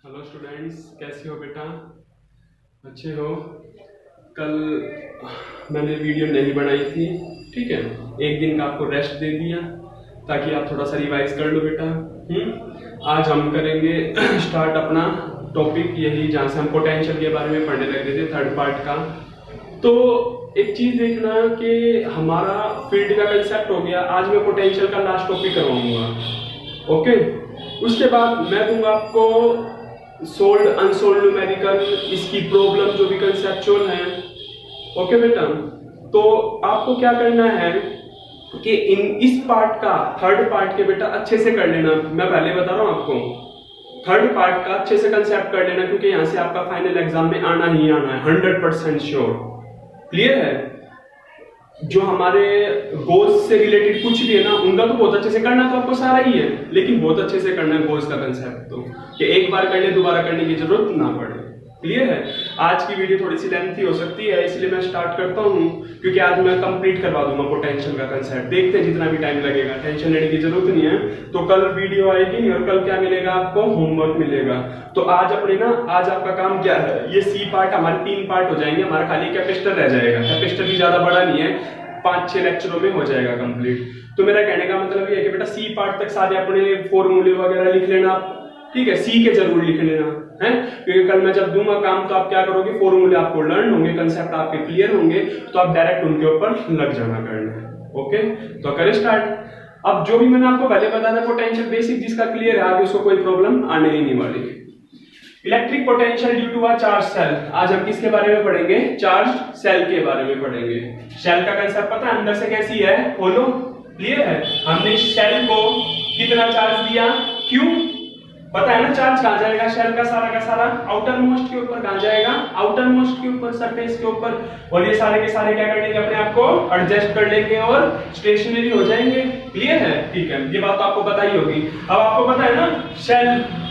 Hello students, कैसे हो बेटा? अच्छे हो? कल मैंने वीडियो नहीं बनाई थी, ठीक है। एक दिन का आपको रेस्ट दे दिया ताकि आप थोड़ा सा रिवाइज कर लो बेटा। आज हम करेंगे स्टार्ट अपना टॉपिक, यही जहाँ से हम पोटेंशियल के बारे में पढ़ने लग रहे थे, थर्ड पार्ट का। तो एक चीज देखना कि हमारा फील्ड का कंसेप्ट हो गया। आज मैं पोटेंशियल का लास्ट टॉपिक करवाऊंगा, ओके। उसके बाद मैं दूंगा आपको सोल्ड अनसोल्ड न्यूमेरिकल, इसकी प्रॉब्लम जो भी कंसेप्चुअल है, ओके बेटा। तो आपको क्या करना है कि इस पार्ट का, थर्ड पार्ट के बेटा अच्छे से कर लेना। मैं पहले बता रहा हूं आपको, थर्ड पार्ट का अच्छे से कंसेप्ट कर लेना, क्योंकि यहां से आपका फाइनल एग्जाम में आना ही आना है, 100% श्योर। क्लियर है? जो हमारे गोल्स से रिलेटेड कुछ भी है ना, उनका तो बहुत अच्छे से करना तो आपको सारा ही है, लेकिन बहुत अच्छे से करना है गोल्स का कंसेप्ट, तो कि एक बार कर ले दोबारा करने की जरूरत ना पड़े। क्लियर है? आज की वीडियो थोड़ी सी लेंथी हो सकती है, इसलिए मैं स्टार्ट करता हूं, क्योंकि आज मैं कंप्लीट करवा दूंगा पोटेंशियल का कंसेप्ट। देखते हैं जितना भी टाइम लगेगा, टेंशन लेने की जरूरत नहीं है। तो कल वीडियो आएगी और कल क्या मिलेगा आपको? होमवर्क मिलेगा। तो आज अपने ना, आज आपका काम क्या है, ये सी पार्ट हमारे 3 पार्ट हो जाएंगे, हमारा खाली कैपेसिटर रह जाएगा। कैपेसिटर भी ज्यादा बड़ा नहीं है, 5-6 लेक्चरों में हो जाएगा कंप्लीट। तो मेरा कहने का मतलब ये है कि बेटा सी पार्ट तक सारे अपने फॉर्मूले वगैरह लिख लेना, ठीक है। सी के जरूर लिख लेना है, क्योंकि कल मैं जब दूंगा काम तो आप क्या करोगे, फॉर्मूले आपको लर्न होंगे, कंसेप्ट आपके क्लियर होंगे, तो आप डायरेक्ट उनके ऊपर लग जाना करना। ओके, तो करें स्टार्ट। अब जो भी मैंने आपको पहले बताया था पोटेंशियल बेसिक, जिसका क्लियर है आगे उसको कोई प्रॉब्लम आने ही नहीं वाली। Electric potential due to a charge cell. आज हम किसके बारे में पढ़ेंगे? चार्ज सेल के बारे में पढ़ेंगे। सेल का कंसेप्ट पता है, अंदर से कैसी है, खोलो। क्लियर है? हमने सेल को कितना चार्ज दिया, क्यों पता है ना? चार्ज कहां जाएगा? सेल का सारा आउटर मोस्ट के ऊपर कहां जाएगा? आउटर मोस्ट के ऊपर, सरफेस के ऊपर। और ये सारे के सारे क्या कर लेंगे, अपने आप को एडजस्ट कर लेंगे और स्टेशनरी हो जाएंगे। क्लियर है? ठीक है, ये बात तो आपको पता ही होगी। अब आपको पता है ना,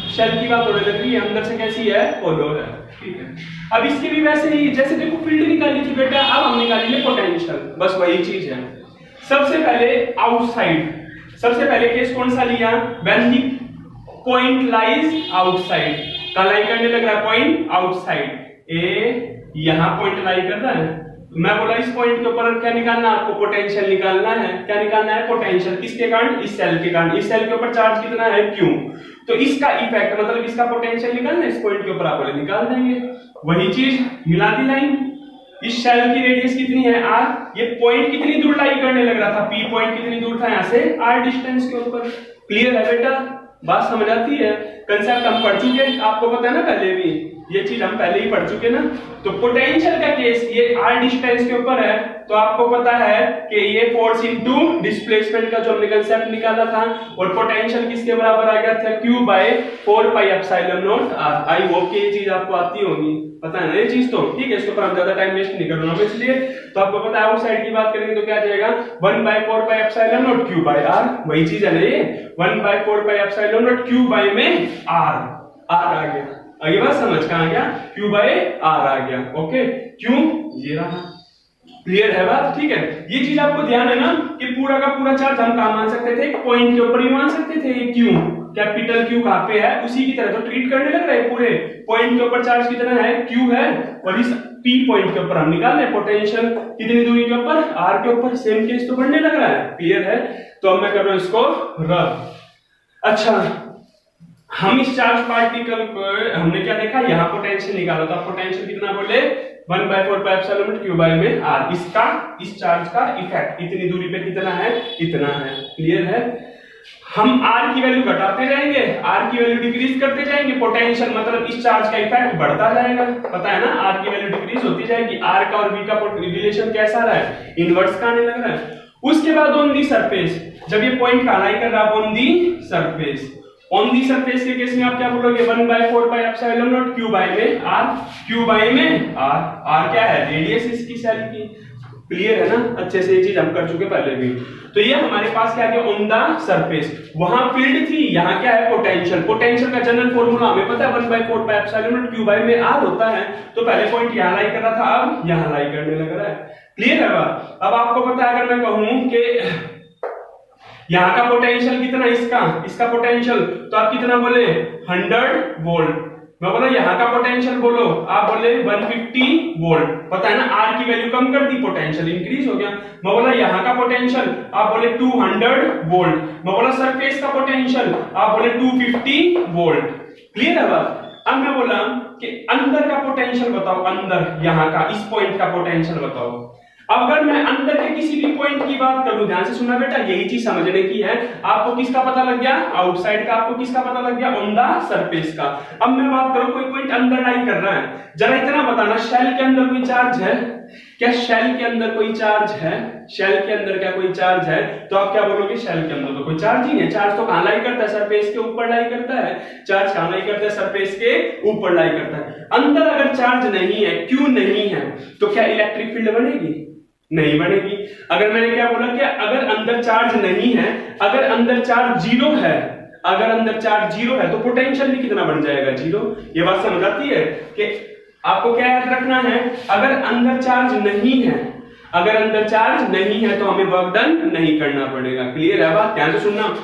सेल की बात होने लग रही है, अंदर से कैसी है, होलो है। ठीक है, अब इसकी भी वैसे ही, जैसे देखो फील्ड निकाली थी बेटा, अब हम निकालेंगे पोटेंशियल, बस वही चीज है। सबसे पहले आउटसाइड, सबसे पहले केस कौन सा लिया? When the point lies outside. कहां लाई करने लग रहा है? Point outside. यहां पॉइंट लाई कर रहा है, मैं बोला इस पॉइंट के ऊपर क्या निकालना है आपको? पोटेंशियल निकालना है। क्या निकालना है? पोटेंशियल। किसके कारण? इस सेल के कारण। इस सेल के ऊपर चार्ज कितना है, क्यों। तो इसका इफेक्ट मतलब इसका पोटेंशियल निकालना, इस पॉइंट के ऊपर आप बोले निकाल देंगे। वही चीज मिला दी लाइन। इस सेल की रेडियस कितनी है, आर। ये पॉइंट कितनी दूर लाई करने लग रहा था, पी पॉइंट कितनी दूर था यहां से, आर डिस्टेंस के ऊपर। क्लियर है बेटा? बात समझ आती है? कंसेप्ट हम पढ़ चुके, आपको पता है ना पहले भी, ये चीज हम पहले ही पढ़ चुके ना। तो पोटेंशियल का केस ये आर डिस्टेंस के ऊपर है, तो आपको पता है कि ये फोर्स इनटू डिस्प्लेसमेंट का जो हमने कंसेप्ट निकाला था, और पोटेंशियल किसके बराबर आ गया था? Q by 4 pi epsilon naught r। I hope कि ये चीज आपको आती होगी, पता है ना ये चीज तो, ठीक है। इसके ऊपर हम ज्यादा टाइम वेस्ट नहीं कर रहा हूं, इसलिए तो आपको पता है आउटसाइड की बात करेंगे तो क्या जाएगा, 1 by 4 pi epsilon naught Q by r। वही चीज है ना ये, 1 by 4 pi epsilon naught Q by में r आ गया। आगे बात समझ कहां गया? Q बाय r आ गया। ओके, क्यों ये रहा। क्लियर है बात? ठीक है, ये चीज आपको ध्यान है ना कि पूरा का पूरा चार्ज हम कहां मान सकते थे? पॉइंट के ऊपर ही मान सकते थे। ये क्यू, कैपिटल क्यू कहां पे है, उसी की तरह तो ट्रीट करने लग रहे हैं। पूरे पॉइंट के ऊपर चार्ज कितना है, क्यू है, और इस पी पॉइंट के ऊपर हम निकाल रहे हैं पोटेंशियल कितनी दूरी के ऊपर, आर के ऊपर। सेम केस तो बढ़ने लग रहा है। क्लियर है? तो अब मैं कर रहा हूं इसको रब। अच्छा, हम इस चार्ज पार्टिकल को हमने क्या देखा, यहां पोटेंशियल निकाला था। पोटेंशियल कितना बोले, 1 by 4 pi epsilon naught Q by में r। इसका, इस चार्ज का इफेक्ट इतनी दूरी पे कितना है, इतना है। क्लियर है? हम r की वैल्यू घटाते जाएंगे, r की वैल्यू डिक्रीज करते जाएंगे, पोटेंशियल मतलब इस चार्ज का इफेक्ट बढ़ता जाएगा। पता है ना, r की वैल्यू डिक्रीज होती जाएगी। r का और v का रिलेशन कैसा रहा है, इनवर्स का आने लग रहा है। उसके बाद ऑन दी सरफेस, जब ये पॉइंट का लाई कर रहा है on the surface, on the surface के केस में आप क्या बोलोगे, 1 by 4 pi epsilon naught Q by में r। Q बाय में r क्या है, रेडियस इसकी सेल की। क्लियर है ना? अच्छे से ये चीज हम कर चुके पहले भी। तो ये हमारे पास क्या है, ऑन द सरफेस। वहां फील्ड थी, यहाँ क्या है, पोटेंशियल। पोटेंशियल का जनरल फॉर्मूला हमें पता है, 1 by 4 pi epsilon naught Q by में r होता है। तो पहले पॉइंट यहाँ लाई कर रहा था, अब यहाँ लाई करने लग रहा है। क्लियर है बात? अब आपको पता है, अगर मैं कहूं कि यहां का पोटेंशियल कितना, इसका पोटेंशियल, तो आप कितना बोले, 100 वोल्ट। मैं बोला यहाँ का पोटेंशियल बोलो, आप बोले 150 वोल्ट, पता है ना आर की वैल्यू कम कर दी, पोटेंशियल इंक्रीज हो गया। मैं बोला यहाँ का पोटेंशियल, आप बोले 200 वोल्ट। मैं बोला सरफेस का पोटेंशियल, आप बोले 250 वोल्ट। क्लियर है बात? अब मैं बोला कि अंदर का पोटेंशियल बताओ, अंदर यहाँ का इस पॉइंट का पोटेंशियल बताओ। अब अगर मैं अंदर के किसी भी पॉइंट की बात करूं, ध्यान से सुनना बेटा, यही चीज समझने की है। आपको किसका पता लग गया? आउटसाइड का। आपको किसका पता लग गया? ऑन द सरफेस का। अब मैं बात करूं कोई पॉइंट अंदर लाई कर रहा है, जरा इतना बताना, शेल के अंदर कोई चार्ज है क्या? शेल के अंदर कोई चार्ज है? शेल के अंदर क्या कोई चार्ज है? तो आप क्या बोलोगे? शेल के अंदर तो कोई चार्ज ही नहीं है। चार्ज तो कहां लाई करता है? सरफेस के ऊपर लाई करता है। चार्ज कहां लाई करता है? सरफेस के ऊपर लाई करता है। अंदर अगर चार्ज नहीं है, क्यों नहीं है, तो क्या इलेक्ट्रिक फील्ड बनेगी? नहीं बनेगी। अगर मैंने क्या बोला कि अगर अंदर चार्ज नहीं है, अगर अंदर चार्ज जीरो है, अगर अंदर चार्ज जीरो है तो पोटेंशियल भी कितना बन जाएगा? जीरो। ये बात समझ आती है कि आपको क्या याद रखना है? अगर अंदर चार्ज नहीं है, अगर अंदर चार्ज नहीं है तो हमें वर्क डन नहीं करना पड़ेगा। क्लियर है बात? ध्यान से सुनना।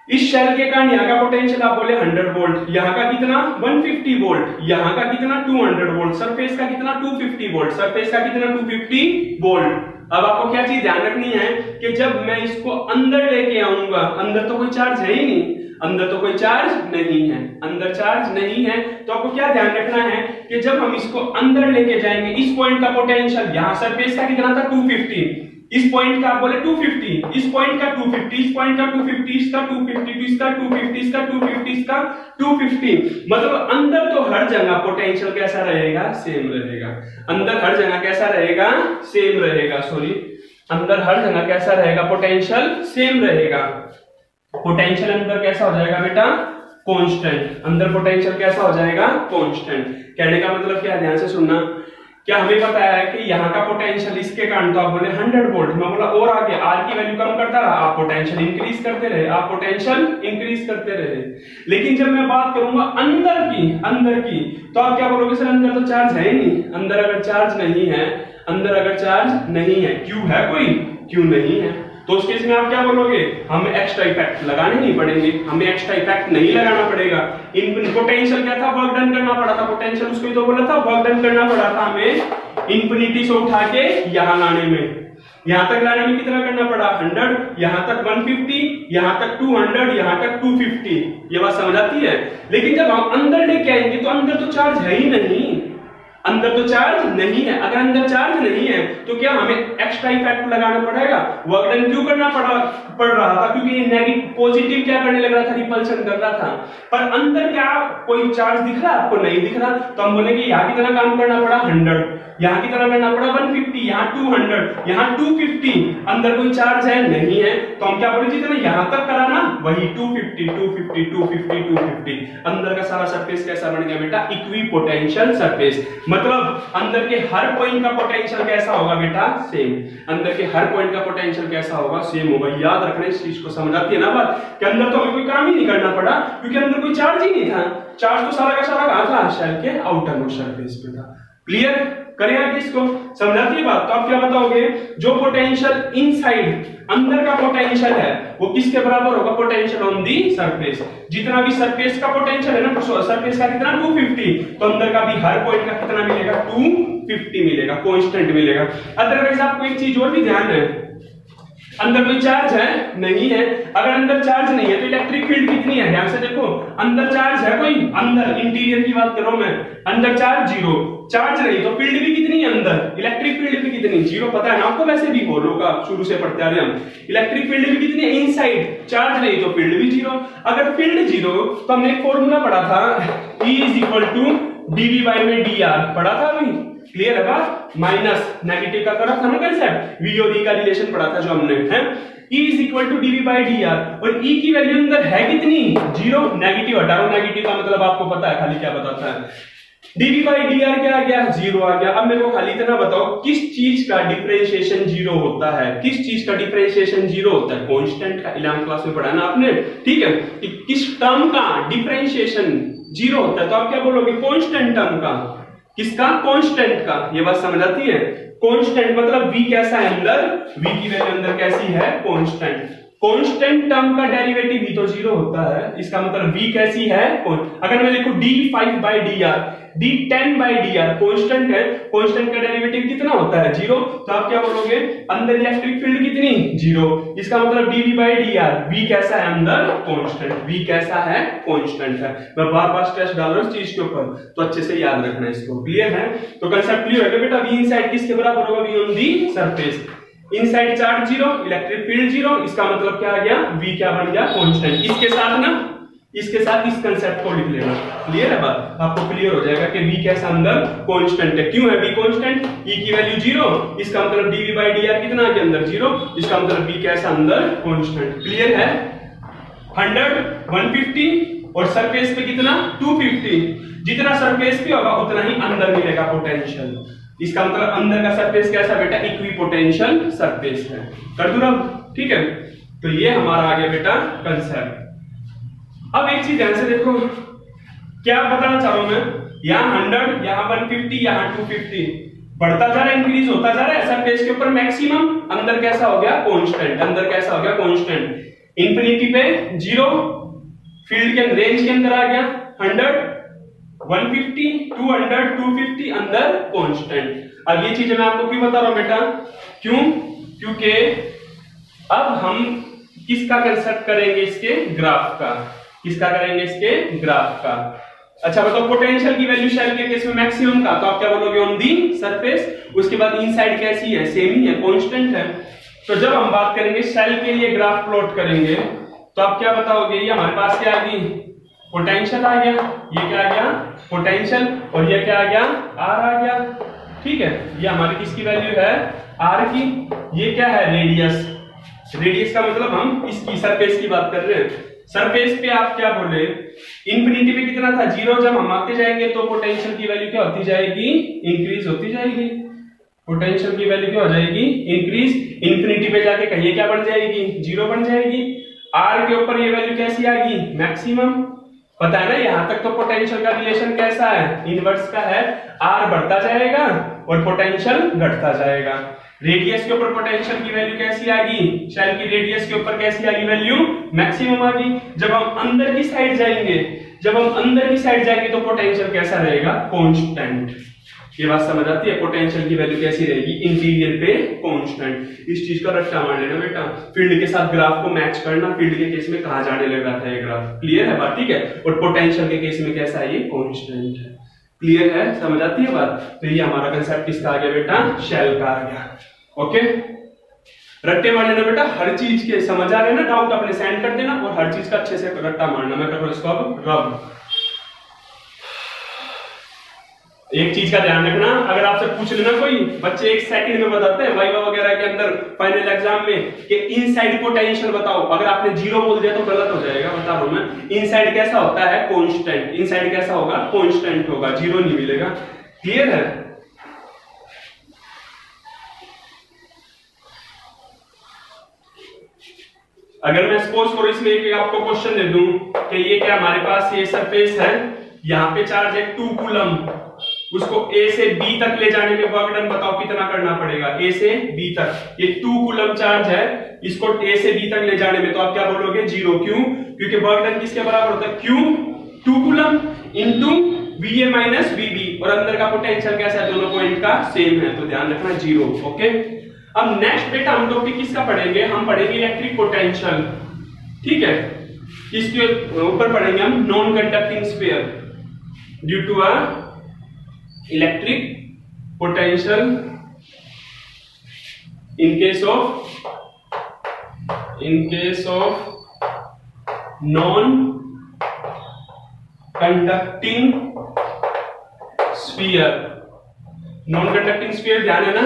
इस शेल के कारण यहाँ का पोटेंशियल आप बोले 100 वोल्ट, यहाँ का कितना 150 वोल्ट, यहाँ का कितना 200 वोल्ट, सरफेस का कितना 250 वोल्ट, सरफेस का कितना 250 वोल्ट। अब आपको क्या चीज ध्यान रखनी है कि जब मैं इसको अंदर लेके आऊंगा, अंदर तो कोई चार्ज है ही नहीं, अंदर तो कोई चार्ज नहीं है, अंदर चार्ज नहीं है, तो आपको क्या ध्यान रखना है कि जब हम इसको अंदर लेके जाएंगे, इस पॉइंट का पोटेंशियल, यहाँ सरफेस का कितना था 250, इस पॉइंट का आप बोले 250, इस पॉइंट का 250, इस पॉइंट का 250, इसका 250, इसका 250, इसका 250, इसका 250, मतलब अंदर तो हर जगह पोटेंशियल कैसा रहेगा? सेम रहेगा। अंदर हर जगह कैसा रहेगा? सेम रहेगा। सॉरी, अंदर हर जगह कैसा रहेगा? पोटेंशियल सेम रहेगा। पोटेंशियल अंदर कैसा हो जाएगा बेटा? कांस्टेंट। अंदर पोटेंशियल कैसा हो जाएगा? कांस्टेंट। कहने का मतलब क्या? ध्यान से सुनना। क्या हमें पता है कि यहाँ का पोटेंशियल इसके कारण तो आप बोले 100 वोल्ट, मैं बोला और आगे आर की वैल्यू कम करता रहा, आप पोटेंशियल इंक्रीज करते रहे, आप पोटेंशियल इंक्रीज करते रहे। लेकिन जब मैं बात करूंगा अंदर की, तो आप क्या बोलोगे? सर अंदर तो चार्ज है ही नहीं। अंदर अगर चार्ज नहीं है, अंदर अगर चार्ज नहीं है, क्यों है कोई? क्यों नहीं है, तो उस केस में आप क्या बोलोगे? हमें एक्स्ट्रा इफेक्ट लगाने नहीं पड़ेंगे, हमें एक्स्ट्रा इफेक्ट नहीं लगाना पड़ेगा। इन पोटेंशियल क्या था? वर्क डन करना पड़ा था। पोटेंशियल उसको ही तो बोला था, वर्क डन करना पड़ा था हमें इंफिनिटी से उठा के यहां लाने में। यहां तक लाने में कितना करना पड़ा? 100, यहां तक 150, यहां तक 200, यहां तक 250। ये बात समझ आती है? लेकिन जब हम अंदर लेके आएंगे तो अंदर तो चार्ज है ही नहीं, अंदर तो चार्ज नहीं है। अगर अंदर चार्ज नहीं है तो क्या हमें एक्स्ट्रा इफेक्ट लगाना पड़ेगा? वर्क डन क्यों करना पड़ रहा था? क्योंकि ये नेगेटिव पॉजिटिव क्या करने लग रहा था? रिपल्शन कर रहा था। पर अंदर क्या कोई चार्ज दिख रहा है आपको? नहीं दिख रहा। तो हम बोलेंगे यहाँ कितना काम करना पड़ा? 100, यहाँ कितना करना पड़ा? 150, यहाँ 200, यहाँ 250। अंदर कोई चार्ज है? नहीं है। तो हम क्या बोले? जितना यहाँ तक करा ना वही 250, 250, 250, 250। अंदर का सारा सरफेस कैसा बन गया बेटा? Equi potential surface. मतलब अंदर के हर पॉइंट का पोटेंशियल कैसा होगा बेटा? सेम। अंदर के हर पॉइंट का पोटेंशियल कैसा होगा? सेम होगा। याद रखना इस चीज को, समझ आती है ना बात? कि अंदर तो हमें कोई काम ही नहीं करना पड़ा क्योंकि अंदर कोई चार्ज ही नहीं था। चार्ज तो सारा का सारा कहां था? शेल के आउटर मोस्ट सरफेस पे था। क्लियर? करें आगे इसको, समझ आती है बात? तो आप क्या बताओगे? जो पोटेंशियल इनसाइड, अंदर का पोटेंशियल है, वो किसके बराबर होगा? Potential on the surface. जितना भी सरफेस का पोटेंशियल है ना, सरफेस का कितना 250, तो अंदर का भी हर पॉइंट का कितना मिलेगा? 250 मिलेगा, कांस्टेंट मिलेगा। अदरवाइज आपको एक चीज और भी ध्यान है, अंदर कोई चार्ज है? नहीं है। अगर अंदर चार्ज नहीं है तो इलेक्ट्रिक फील्ड कितनी है? ध्यान से देखो, अंदर चार्ज है कोई? अंदर इंटीरियर की बात कर रहा हूं मैं, अंदर चार्ज जीरो, चार्ज नहीं तो फील्ड भी कितनी है अंदर? इलेक्ट्रिक फील्ड भी कितनी? जीरो। पता है ना आपको? वैसे भी बोलो का शुरू से पढ़ते आ रहे हम। इलेक्ट्रिक फील्ड भी कितनी है? इनसाइड। चार्ज नहीं तो फील्ड भी जीरो। अगर फील्ड जीरो तो हमने एक फॉर्मूला पढ़ा था, E = dV/dr, पढ़ा था अभी? क्लियर है बात? माइनस नेगेटिव का करा था ना कंसेप्ट, V और E का रिलेशन पढ़ा था जो हमने, है? E = dV/dr, और E की वैल्यू अंदर है कितनी? जीरो। नेगेटिव हटाओ, नेगेटिव का मतलब आपको पता है, खाली क्या बताता है? dV/dr क्या आ गया? जीरो आ गया। अब मेरे को खाली इतना बताओ, किस चीज का डिफरेंशिएशन जीरो होता है? किस चीज का डिफरेंशिएशन जीरो होता है? कांस्टेंट का। 11th क्लास में पढ़ा ना आपने, ठीक है? कि किस टर्म का डिफरेंशिएशन जीरो होता है? तो आप क्या बोलोगे? कांस्टेंट टर्म का। किसका? कांस्टेंट का। ये बात समझ आती है? कांस्टेंट मतलब v कैसा है अंदर? v की वैल्यू अंदर कैसी है? कांस्टेंट। कांस्टेंट टर्म का डेरिवेटिव भी तो जीरो होता है, इसका मतलब v कैसी है, अगर मैं लिखूं d5/dr, d10/dr कांस्टेंट है, कांस्टेंट का डेरिवेटिव कितना होता है, जीरो, तो आप क्या बोलोगे, अंदर इलेक्ट्रिक फील्ड कितनी, जीरो, इसका मतलब dv/dr, v कैसा है अंदर, कांस्टेंट, v कैसा है, कांस्टेंट है। मैं बार बार स्ट्रेस डाल रहा हूं इस चीज के ऊपर, तो अच्छे से याद रखना इसको, क्लियर है। तो कंसेप्ट क्लियर है बेटा, v इनसाइड किसके बराबर होगा, v on the surface, inside charge zero, electric field zero, इसका मतलब क्या आ गया, v क्या बन गया, कांस्टेंट। इसके साथ ना, इसके साथ इस कंसेप्ट को लिख लेना, क्लियर है बात, आपको क्लियर हो जाएगा कि v कैसा अंदर कांस्टेंट है। क्यों है v कांस्टेंट, e की वैल्यू जीरो, इसका मतलब dv/dr कितना आ गया अंदर, जीरो, इसका मतलब v कैसा अंदर कांस्टेंट, क्लियर है। 100, 150 और सरफेस पे कितना, 250, जितना सरफेस पे होगा उतना ही अंदर मिलेगा पोटेंशियल, इसका मतलब अंदर का सरफेस कैसा बेटा, इक्विपोटेंशियल सरफेस है। कर दूं अब, ठीक है। तो ये हमारा आ गया बेटा कंसेप्ट। अब एक चीज ध्यान से देखो, क्या बताना चाह रहा हूं मैं, यहां 100, यहां 150, यहां 250, बढ़ता जा रहा है, इंक्रीज होता जा रहा है सरफेस के ऊपर मैक्सिमम, अंदर कैसा हो गया, कांस्टेंट, अंदर कैसा हो गया, कांस्टेंट, इंफिनिटी पे जीरो, फील्ड के रेंज के अंदर आ गया 100, 150, 200, 250 अंदर कांस्टेंट। अब ये चीजें मैं आपको क्यों बता रहा हूं बेटा, क्यों, क्योंकि अब हम किसका कंसेप्ट करेंगे, इसके ग्राफ का, किसका करेंगे, इसके ग्राफ का। अच्छा बताओ, पोटेंशियल की वैल्यू शेल के केस में मैक्सिमम का, तो आप क्या बोलोगे, ऑन दी सरफेस, उसके बाद इनसाइड कैसी है, सेम ही है, कांस्टेंट है। तो जब हम बात करेंगे शेल के लिए ग्राफ प्लॉट करेंगे, तो आप क्या बताओगे, ये हमारे पास क्या आ गई, पोटेंशियल आ गया, ये क्या आ गया, पोटेंशियल, और ये क्या आ गया, r आ गया, ठीक है। ये हमारी किसकी वैल्यू है, r की, ये क्या है, रेडियस, रेडियस का मतलब हम इसकी सरफेस की बात कर रहे हैं। सरफेस पे आप क्या बोले, इंफिनिटी पे कितना था, जीरो, जब हम आते जाएंगे तो पोटेंशियल की वैल्यू क्या होती जाएगी, इंक्रीज होती जाएगी, पोटेंशियल की वैल्यू क्या हो जाएगी, इंक्रीज, इंफिनिटी पे जाके कहिए क्या बन जाएगी, जीरो बन जाएगी। r के ऊपर ये वैल्यू कैसी आ गई, मैक्सिमम, पता है ना, यहां तक तो पोटेंशियल का रिलेशन कैसा है, इनवर्स का है, r बढ़ता जाएगा और पोटेंशियल घटता जाएगा। रेडियस के ऊपर पोटेंशियल की वैल्यू कैसी आ गई, शेल की रेडियस के ऊपर कैसी आ गई वैल्यू, मैक्सिमम आ गई। जब हम अंदर की साइड जाएंगे, जब हम अंदर की साइड जाएंगे तो पोटेंशियल कैसा रहेगा, कांस्टेंट। ये बात समझ आती है, पोटेंशियल की वैल्यू कैसी रहेगी, इंटीरियर पे कांस्टेंट। इस चीज का रट्टा मार लेना बेटा, फील्ड के साथ ग्राफ को मैच करना, फील्ड के केस में कहां जाने लग रहा है ये ग्राफ, क्लियर है बात, ठीक है। और पोटेंशियल के केस में कैसा है, ये कांस्टेंट है, क्लियर है, समझ आती है बात। तो ये हमारा कंसेप्ट किसका आ गया बेटा, शेल का आ गया, ओके। रट्टे मार लेना बेटा, हर चीज के समझ आ रहे ना, डाउट अपने सेंड कर देना, और हर चीज का अच्छे से रट्टा मारना। मैं कर रहा हूं इसको अब रब। एक चीज का ध्यान रखना, अगर आपसे पूछ लेना कोई बच्चे, एक सेकंड में बताते हैं वाइवा वगैरह के अंदर फाइनल एग्जाम में कि इनसाइड पोटेंशियल बताओ, अगर आपने जीरो बोल दिया तो गलत हो जाएगा, बता रहा हूं मैं। इनसाइड कैसा होता है, कांस्टेंट, इनसाइड कैसा होगा, कांस्टेंट होगा, जीरो नहीं मिलेगा, क्लियर है। अगर मैं सपोज करो इसमें एक आपको क्वेश्चन दे दूं कि ये क्या हमारे पास ये सरफेस है, यहाँ पे चार्ज है 2 कूलम, उसको A से B तक ले जाने में वर्क डन बताओ कितना करना पड़ेगा, A से B तक। ये 2 कूलम चार्ज है, इसको A से B तक ले जाने में, तो आप क्या बोलोगे, जीरो। क्यों, क्योंकि वर्क डन किसके बराबर होता है, Q 2 coulomb into VA minus VB, और अंदर का पोटेंशियल कैसा है, दोनों पॉइंट का सेम है, तो ध्यान रखना जीरो, ओके। अब नेक्स्ट बेटा हम टॉपिक किसका पढ़ेंगे, हम पढ़ेंगे इलेक्ट्रिक पोटेंशियल, ठीक है। इसके ऊपर पढ़ेंगे हम non conducting sphere due to a electric potential in case of non-conducting sphere। Non conducting sphere ध्यान है ना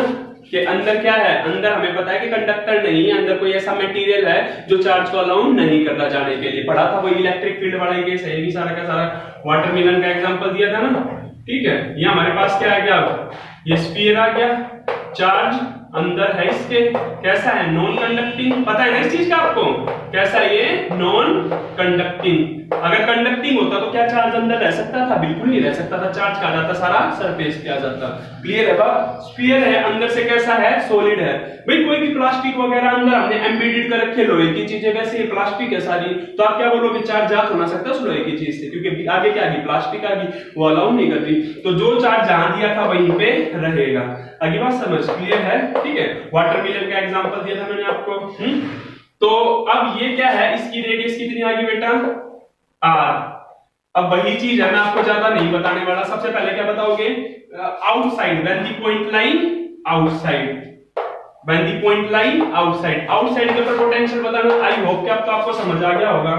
कि अंदर क्या है, अंदर हमें पता है कि कंडक्टर नहीं है, अंदर कोई ऐसा मटेरियल है जो चार्ज को अलाउ नहीं करता जाने के लिए। पढ़ा था वही इलेक्ट्रिक फील्ड वाला केस है, भी सारा का सारा वाटरमेलन का एग्जांपल दिया था ना, ठीक है। ये हमारे पास क्या आ गया, अब ये स्फीयर आ गया, चार्ज अंदर है इसके, कैसा है, नॉन कंडक्टिंग, पता है ना इस चीज का आपको, कैसा है ये, नॉन कंडक्टिंग। अगर कंडक्टिंग होता तो क्या चार्ज अंदर रह सकता था? बिल्कुल नहीं रह सकता था, चार्ज कहा जाता सारा सरफेस पे आ जाता। क्लियर है बात? स्फीयर है, अंदर से कैसा है? सॉलिड है। भाई कोई भी प्लास्टिक वगैरह अंदर हमने एम्बेडेड कर रखे लोहे की चीजें, वैसे ये प्लास्टिक है सारी, तो आप क्या बोलोगे? चार्ज जा तो ना सकता उस लोहे की चीज से, क्योंकि आगे क्या आ गई? प्लास्टिक आ गई, वो अलाउ नहीं कर रही, तो जो चार्ज जहां दिया था वहीं पे रहेगा। आगे बात समझ क्लियर है? ठीक है, वाटरमेलन का एग्जांपल दिया था मैंने आपको। तो अब ये क्या है? इसकी रेडियस कितनी आ गई बेटा? आर। अब वही चीज है, मैं आपको ज्यादा नहीं बताने वाला। सबसे पहले क्या बताओगे? Outside, when the point line outside, when the point line outside, outside के ऊपर पोटेंशियल बताना। आई होप कि अब तो आपको समझ आ गया होगा।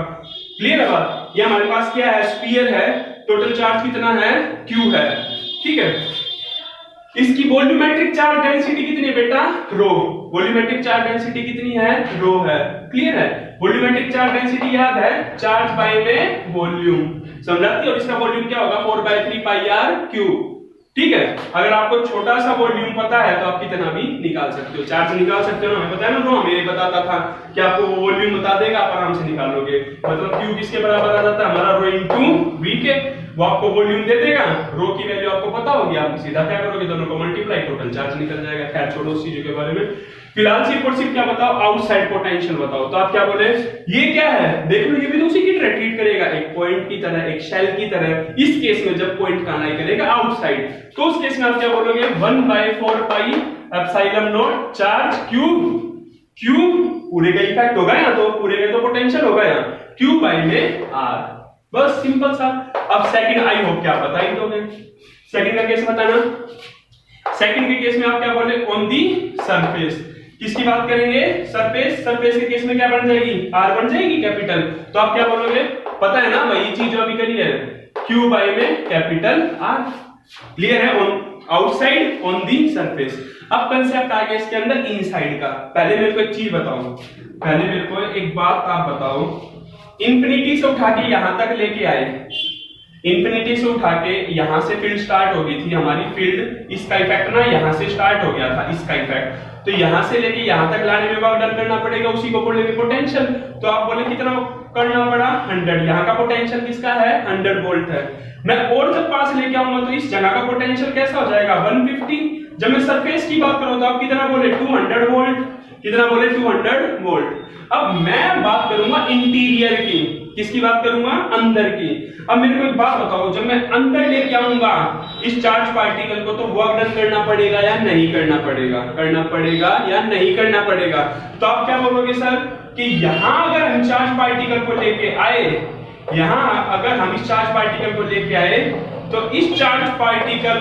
क्लियर है बात? ये हमारे पास क्या है? स्फीयर है, टोटल चार्ज कितना है? Q है। ठीक है, इसकी वॉल्यूमेट्रिक चार्ज डेंसिटी कितनी है बेटा? रो। वॉल्यूमेट्रिक चार्ज डेंसिटी कितनी है? रो है। क्लियर है? वॉल्यूमेट्रिक चार्ज डेंसिटी याद है? चार्ज बाय में वॉल्यूम, समझाती है। और इसका वॉल्यूम क्या होगा? 4/3 पाई आर क्यूब। ठीक है, अगर आपको छोटा सा वॉल्यूम पता है तो आप कितना भी निकाल सकते हो, चार्ज निकाल सकते हो ना। हमें पता है ना, रो हमें बताता था कि आपको वो वॉल्यूम बता देगा, आप आराम से निकालोगे। मतलब क्यू किसके बराबर आ जाता है? हमारा रो इनटू वी के, वो आपको वॉल्यूम दे देगा, रो की वैल्यू आपको पता होगी, आप सीधा क्या करोगे? दोनों को मल्टीप्लाई, टोटल चार्ज निकल जाएगा। खैर छोड़ो उस चीजों के बारे में। फिलहाल सिर्फ और सिर्फ क्या बताओ? आउटसाइड पोटेंशियल बताओ। तो आप क्या बोले? ये क्या है? देख लो, ये भी तो उसी की तरह ट्रीट करेगा, एक पॉइंट की तरह, एक शेल की तरह। इस केस में जब पॉइंट का अनाई करेगा आउटसाइड, तो उस केस में आप क्या बोलोगे? 1/4 pi epsilon not charge cube पूरे का इफेक्ट होगा या तो पूरे का तो पोटेंशियल होगा या क्यूब बाई में आर। बस सिंपल सा। अब सेकंड, आई होप क्या आप बता ही दोगे। सेकंड का केस बताना। सेकंड के केस में आप क्या बोले? On the surface. किसकी बात करेंगे? सरफेस। सरफेस के केस में क्या बन जाएगी? आर बन जाएगी कैपिटल। तो आप क्या बोलोगे? पता है ना, वही चीज जो अभी करी है, क्यू बाई में कैपिटल आर। क्लियर है? On outside, on the surface. अब कंसेप्ट आ गया इसके अंदर इनसाइड का। पहले मेरे को एक चीज बताओ, पहले मेरे को एक बात आप बताओ। इंफिनिटी से उठा के यहां तक लेके आए, इंफिनिटी से उठा के यहां से फील्ड स्टार्ट हो गई थी हमारी फील्ड, इसका इफेक्ट ना यहां से स्टार्ट हो गया था, इसका इफेक्ट। तो यहां से लेके यहां तक लाने में वर्क डन करना पड़ेगा, उसी को बोलेंगे पोटेंशियल। तो आप बोले कितना करना पड़ा? 100। यहां का पोटेंशियल किसका है? 100 वोल्ट है। मैं और जब पास लेके आऊंगा तो इस जगह का पोटेंशियल कैसा हो जाएगा? 150। जब मैं सरफेस की बात करूं तो आप कितना बोले? 200 वोल्ट। कितना बोले? 200 वोल्ट। अब मैं बात करूंगा इंटीरियर की। किसकी बात करूंगा? अंदर की। अब मेरे को एक बात बताओ, जब मैं अंदर लेके आऊंगा इस चार्ज पार्टिकल को, तो वर्क डन करना पड़ेगा या नहीं करना पड़ेगा? करना पड़ेगा या नहीं करना पड़ेगा? तो आप क्या बोलोगे सर कि यहां अगर हम चार्ज पार्टिकल को लेके आए, यहां अगर हम इस चार्ज पार्टिकल को लेके आए, तो इस चार्ज पार्टिकल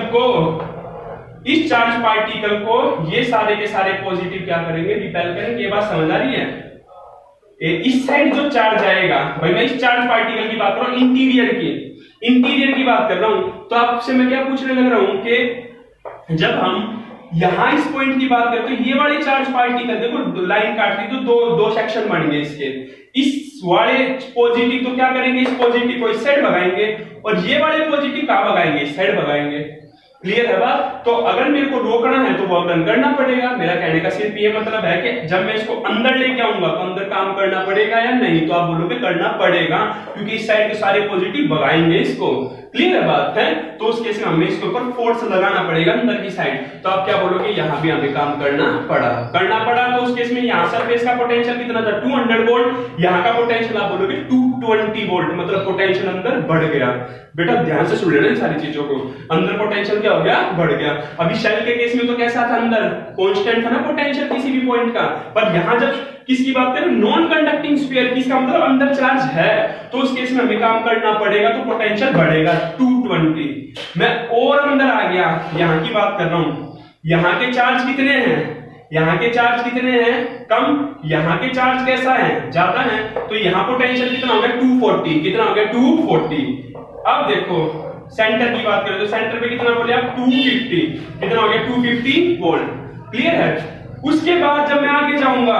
को ये सारे के सारे पॉजिटिव क्या करेंगे? रिपेल करेंगे। ये बात समझ आ रही है? इस साइड जो चार्ज आएगा, भाई मैं इस चार्ज पार्टिकल की बात कर रहा हूं, इंटीरियर की बात कर रहा हूं। तो आपसे मैं क्या पूछने लग रहा हूं कि जब हम यहां इस पॉइंट की बात करते हैं, ये वाले चार्ज पार्टिकल देखो लाइन काट दी तो दो सेक्शन बन गए इसके। इस वाले पॉजिटिव तो क्या करेंगे? इस पॉजिटिव को इस साइड भगाएंगे, और ये वाले पॉजिटिव कहां भगाएंगे? इस साइड भगाएंगे। क्लियर है बात? तो अगर मेरे को रोकना है तो वर्क डन करना पड़ेगा। मेरा कहने का सिर्फ ये मतलब है कि जब मैं इसको अंदर लेके आऊंगा तो अंदर काम करना पड़ेगा या नहीं? तो आप बोलोगे करना पड़ेगा, क्योंकि इस साइड के सारे पॉजिटिव भगाएंगे इसको। क्लियर है बात है? तो उस केस में हमें इसके ऊपर फोर्स लगाना पड़ेगा अंदर की साइड। तो आप क्या बोलोगे? यहां भी हमें काम करना पड़ा। तो उस केस में यहां सरफेस का पोटेंशियल कितना था? 200 वोल्ट। यहां का पोटेंशियल आप बोलोगे 220 वोल्ट, मतलब पोटेंशियल अंदर बढ़ गया। बेटा ध्यान से सुन लेना इन सारी चीजों को। अंदर पोटेंशियल क्या हो गया? बढ़ गया। अभी शेल के केस में तो कैसा था? अंदर कांस्टेंट था ना पोटेंशियल किसी भी पॉइंट का। पर यहां जब किसकी बात करें? नॉन कंडक्टिंग स्फीयर, किसका मतलब अंदर चार्ज है, तो उस केस में हमें काम करना पड़ेगा, तो पोटेंशियल बढ़ेगा 220। मैं और अंदर आ गया, यहां की बात कर रहा हूं। यहां के चार्ज कितने हैं? यहां के चार्ज कितने हैं? कम। यहां के चार्ज कैसा है? ज्यादा है। तो यहां पोटेंशियल कितना हो गया? 240। कितना हो गया? 240। अब देखो सेंटर की बात करें तो सेंटर पे कितना बोले आप? 250। कितना हो गया? 250 वोल्ट। क्लियर है? उसके बाद जब मैं आगे जाऊंगा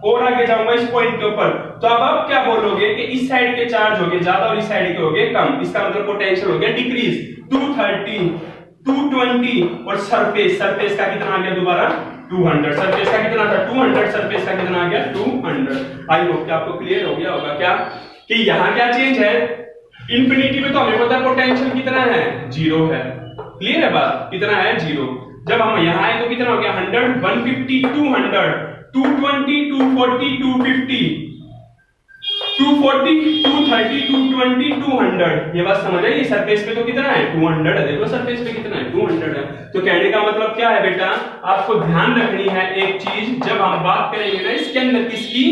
और आगे जाऊंगा इस पॉइंट के ऊपर, तो अब आप क्या बोलोगे कि इस साइड के चार्ज हो गए ज्यादा और इस साइड के हो गए कम। इसका मतलब पोटेंशियल हो गया डिक्रीज 230, 220। और सरफेस का कितना आ गया? दोबारा 200। सरफेस का कितना था? 200। सरफेस का कितना आ गया? 200। आई होप कि आपको क्लियर हो गया होगा क्या कि यहाँ क्या चेंज है, इंफिनिटी पे तो हमें पता है पोटेंशियल कितना है, 0 है। क्लियर है बात, कितना है, 0। जब हम यहाँ आए तो कितना हो गया, 100, 150, 200, 220, 240, 250, 240, 230, 220, 200। ये बात समझ आई। सरफेस पे तो कितना है, 200 है। देखो सरफेस पे कितना है, 200 है। तो कहने का मतलब क्या है बेटा, आपको ध्यान रखनी है एक चीज, जब हम बात करेंगे ना इसके अंदर किसकी,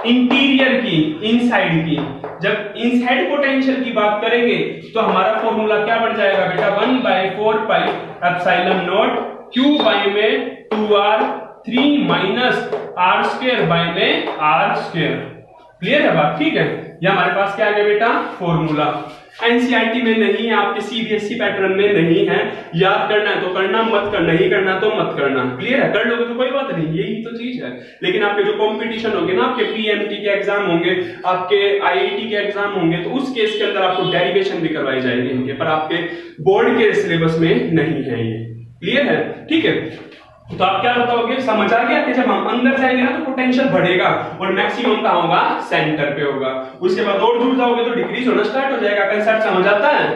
इंटीरियर की, इनसाइड की, जब इनसाइड पोटेंशियल की बात करेंगे तो हमारा फॉर्मूला क्या बन जाएगा बेटा, 1/4 pi epsilon not Q by में 2r 3 minus r square by में r स्क्वायर। क्लियर है बात, ठीक है। ये हमारे पास क्या आ गया बेटा, फॉर्मूला। एनसीईआरटी में नहीं है, आपके सीबीएसई पैटर्न में नहीं है। याद करना है तो करना, मत करना, नहीं करना तो मत करना। क्लियर है, कर लोगे तो कोई बात नहीं, यही तो चीज है। लेकिन आपके जो कंपटीशन होंगे ना, आपके पीएमटी के एग्जाम होंगे, आपके आईआईटी के एग्जाम होंगे, तो उस केस के अंदर आपको डेरिवेशन भी करवाई जाएगी इनके, पर आपके बोर्ड के सिलेबस में नहीं है ये। क्लियर है, ठीक है। तो आप क्या बताओगे, समझ आ गया कि जब हम अंदर जाएंगे ना तो पोटेंशियल बढ़ेगा और मैक्सिमम कहां होगा, सेंटर पे होगा। उसके बाद और दूर जाओगे तो डिक्रीज होना स्टार्ट हो जाएगा। कंसेप्ट समझ आता है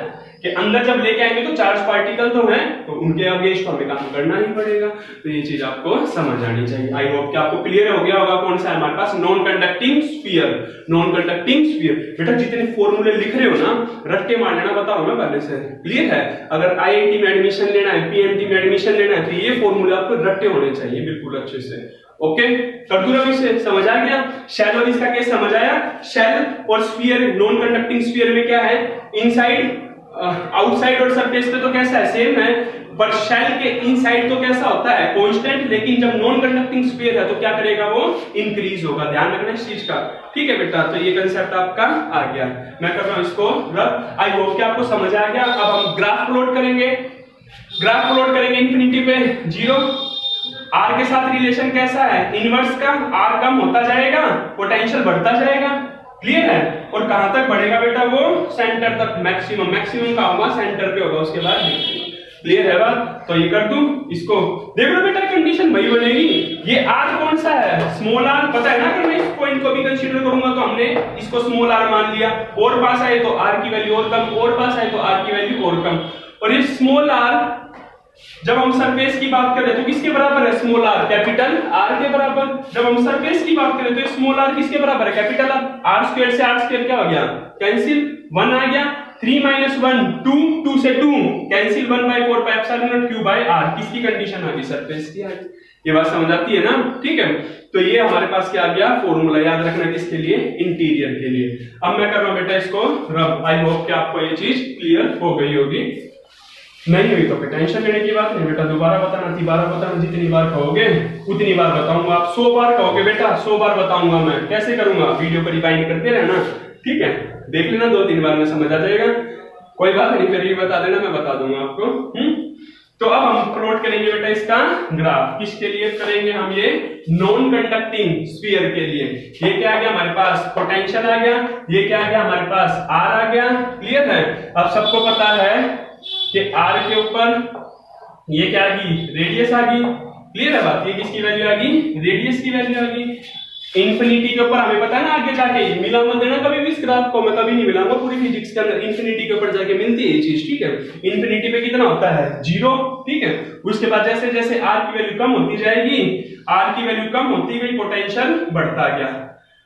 कि अंदर जब लेके आएंगे तो चार्ज पार्टिकल तो हैं, तो उनके अगेंस्ट हमें काम करना ही पड़ेगा। तो ये चीज आपको समझ आनी चाहिए। आई होप कि आपको क्लियर हो गया होगा कौन सा है हमारे पास, non conducting sphere. Non conducting sphere बेटा जितने फॉर्मूले लिख रहे हो ना, रट्टे मार लेना, बता रहा हूं मैं पहले से। क्लियर है, अगर आईआईटी में एडमिशन लेना है, पीएमटी में एडमिशन लेना है, तो ये फॉर्मूले आपको रट्टे होने चाहिए बिल्कुल अच्छे से। ओके, कर दूं रवि से, समझ आ गया। शेल और इसका केस समझ आया। शेल और स्फीयर, नॉन कंडक्टिंग स्फीयर में क्या है, इनसाइड आउटसाइड और सरफेस पे तो कैसा है, सेम है, पर शेल के इनसाइड तो कैसा होता है, कांस्टेंट। लेकिन जब नॉन कंडक्टिंग स्फीयर है तो क्या करेगा, वो इंक्रीज होगा। ध्यान रखना इस चीज का, ठीक है बेटा। तो ये कंसेप्ट आपका आ गया। मैं कर रहा हूं इसको रब। आई होप कि आपको समझ आ गया। अब हम ग्राफ प्लॉट करेंगे। ग्राफ प्लॉट करेंगे इंफिनिटी पे 0, r के साथ रिलेशन कैसा है, इनवर्स का। r कम होता जाएगा, पोटेंशियल बढ़ता जाएगा। क्लियर है, और कहां तक बढ़ेगा बेटा, वो सेंटर तक, मैक्सिमम। मैक्सिमम का होगा सेंटर पे होगा, उसके बाद क्लियर है बात। तो ये कर दूं इसको, देख लो बेटा कंडीशन वही बनेगी। ये r कौन सा है, स्मॉल r, पता है ना। अगर मैं इस पॉइंट को भी कंसीडर करूंगा तो हमने इसको स्मॉल r मान लिया। और पास आए तो r की वैल्यू और कम, और पास आए तो r की वैल्यू और कम। और ये स्मॉल r जब हम सरफेस की बात करें तो किसके बराबर है, स्मॉल r, कैपिटल R के बराबर। जब हम सरफेस की बात करें तो स्मॉल r किसके बराबर है, कैपिटल R स्क्वायर से R स्क्वायर क्या हो गया, कैंसिल, 1 आ गया। 3 - 1 2, 2 से 2 cancel, 1/4 pi epsilon naught q by r। किसकी कंडीशन आ गई, सरफेस की आ गई। ये बात समझ आती है ना, ठीक है। तो ये हमारे पास क्या आ गया, फॉर्मूला। याद रखना किसके लिए, इंटीरियर के लिए। अब मैं कर रहा हूं बेटा इसको रब। आई होप कि आपको ये चीज क्लियर हो गई होगी। नहीं हुई तो टेंशन लेने की बात नहीं बेटा, दोबारा बताना, तिबारा बताना, जितनी बार कहोगे उतनी बार बताऊंगा। आप 100 बार कहोगे बेटा, 100 बार बताऊंगा मैं। कैसे करूंगा, वीडियो को रिवाइंड करते रहना, ठीक है। देख लेना, 2-3 बार में समझ आ जाएगा। कोई बात नहीं, फिर ये बता देना, मैं बता दूंगा आपको। तो अब हम प्लॉट करेंगे बेटा इसका ग्राफ। किसके लिए करेंगे हम, ये नॉन कंडक्टिंग स्फीयर के लिए। ये क्या आ गया हमारे पास, पोटेंशियल आ गया। ये क्या आ गया हमारे पास, r आ गया। क्लियर है। अब सबको पता है कि r के ऊपर ये क्या आ गई, रेडियस आ गई। क्लियर है बात, ये किसकी वैल्यू आ गई, रेडियस की वैल्यू आ गई। इंफिनिटी के ऊपर हमें पता है ना, आगे जाके मिला मत देना कभी भी इस ग्राफ को, मैं कभी नहीं मिलाऊंगा पूरी फिजिक्स के अंदर। इंफिनिटी के ऊपर जाके मिलती है ये चीज, ठीक है। इंफिनिटी पे कितना होता है, 0, ठीक है। उसके बाद जैसे जैसे r की वैल्यू कम होती जाएगी, r की वैल्यू कम होती गई, पोटेंशियल बढ़ता गया।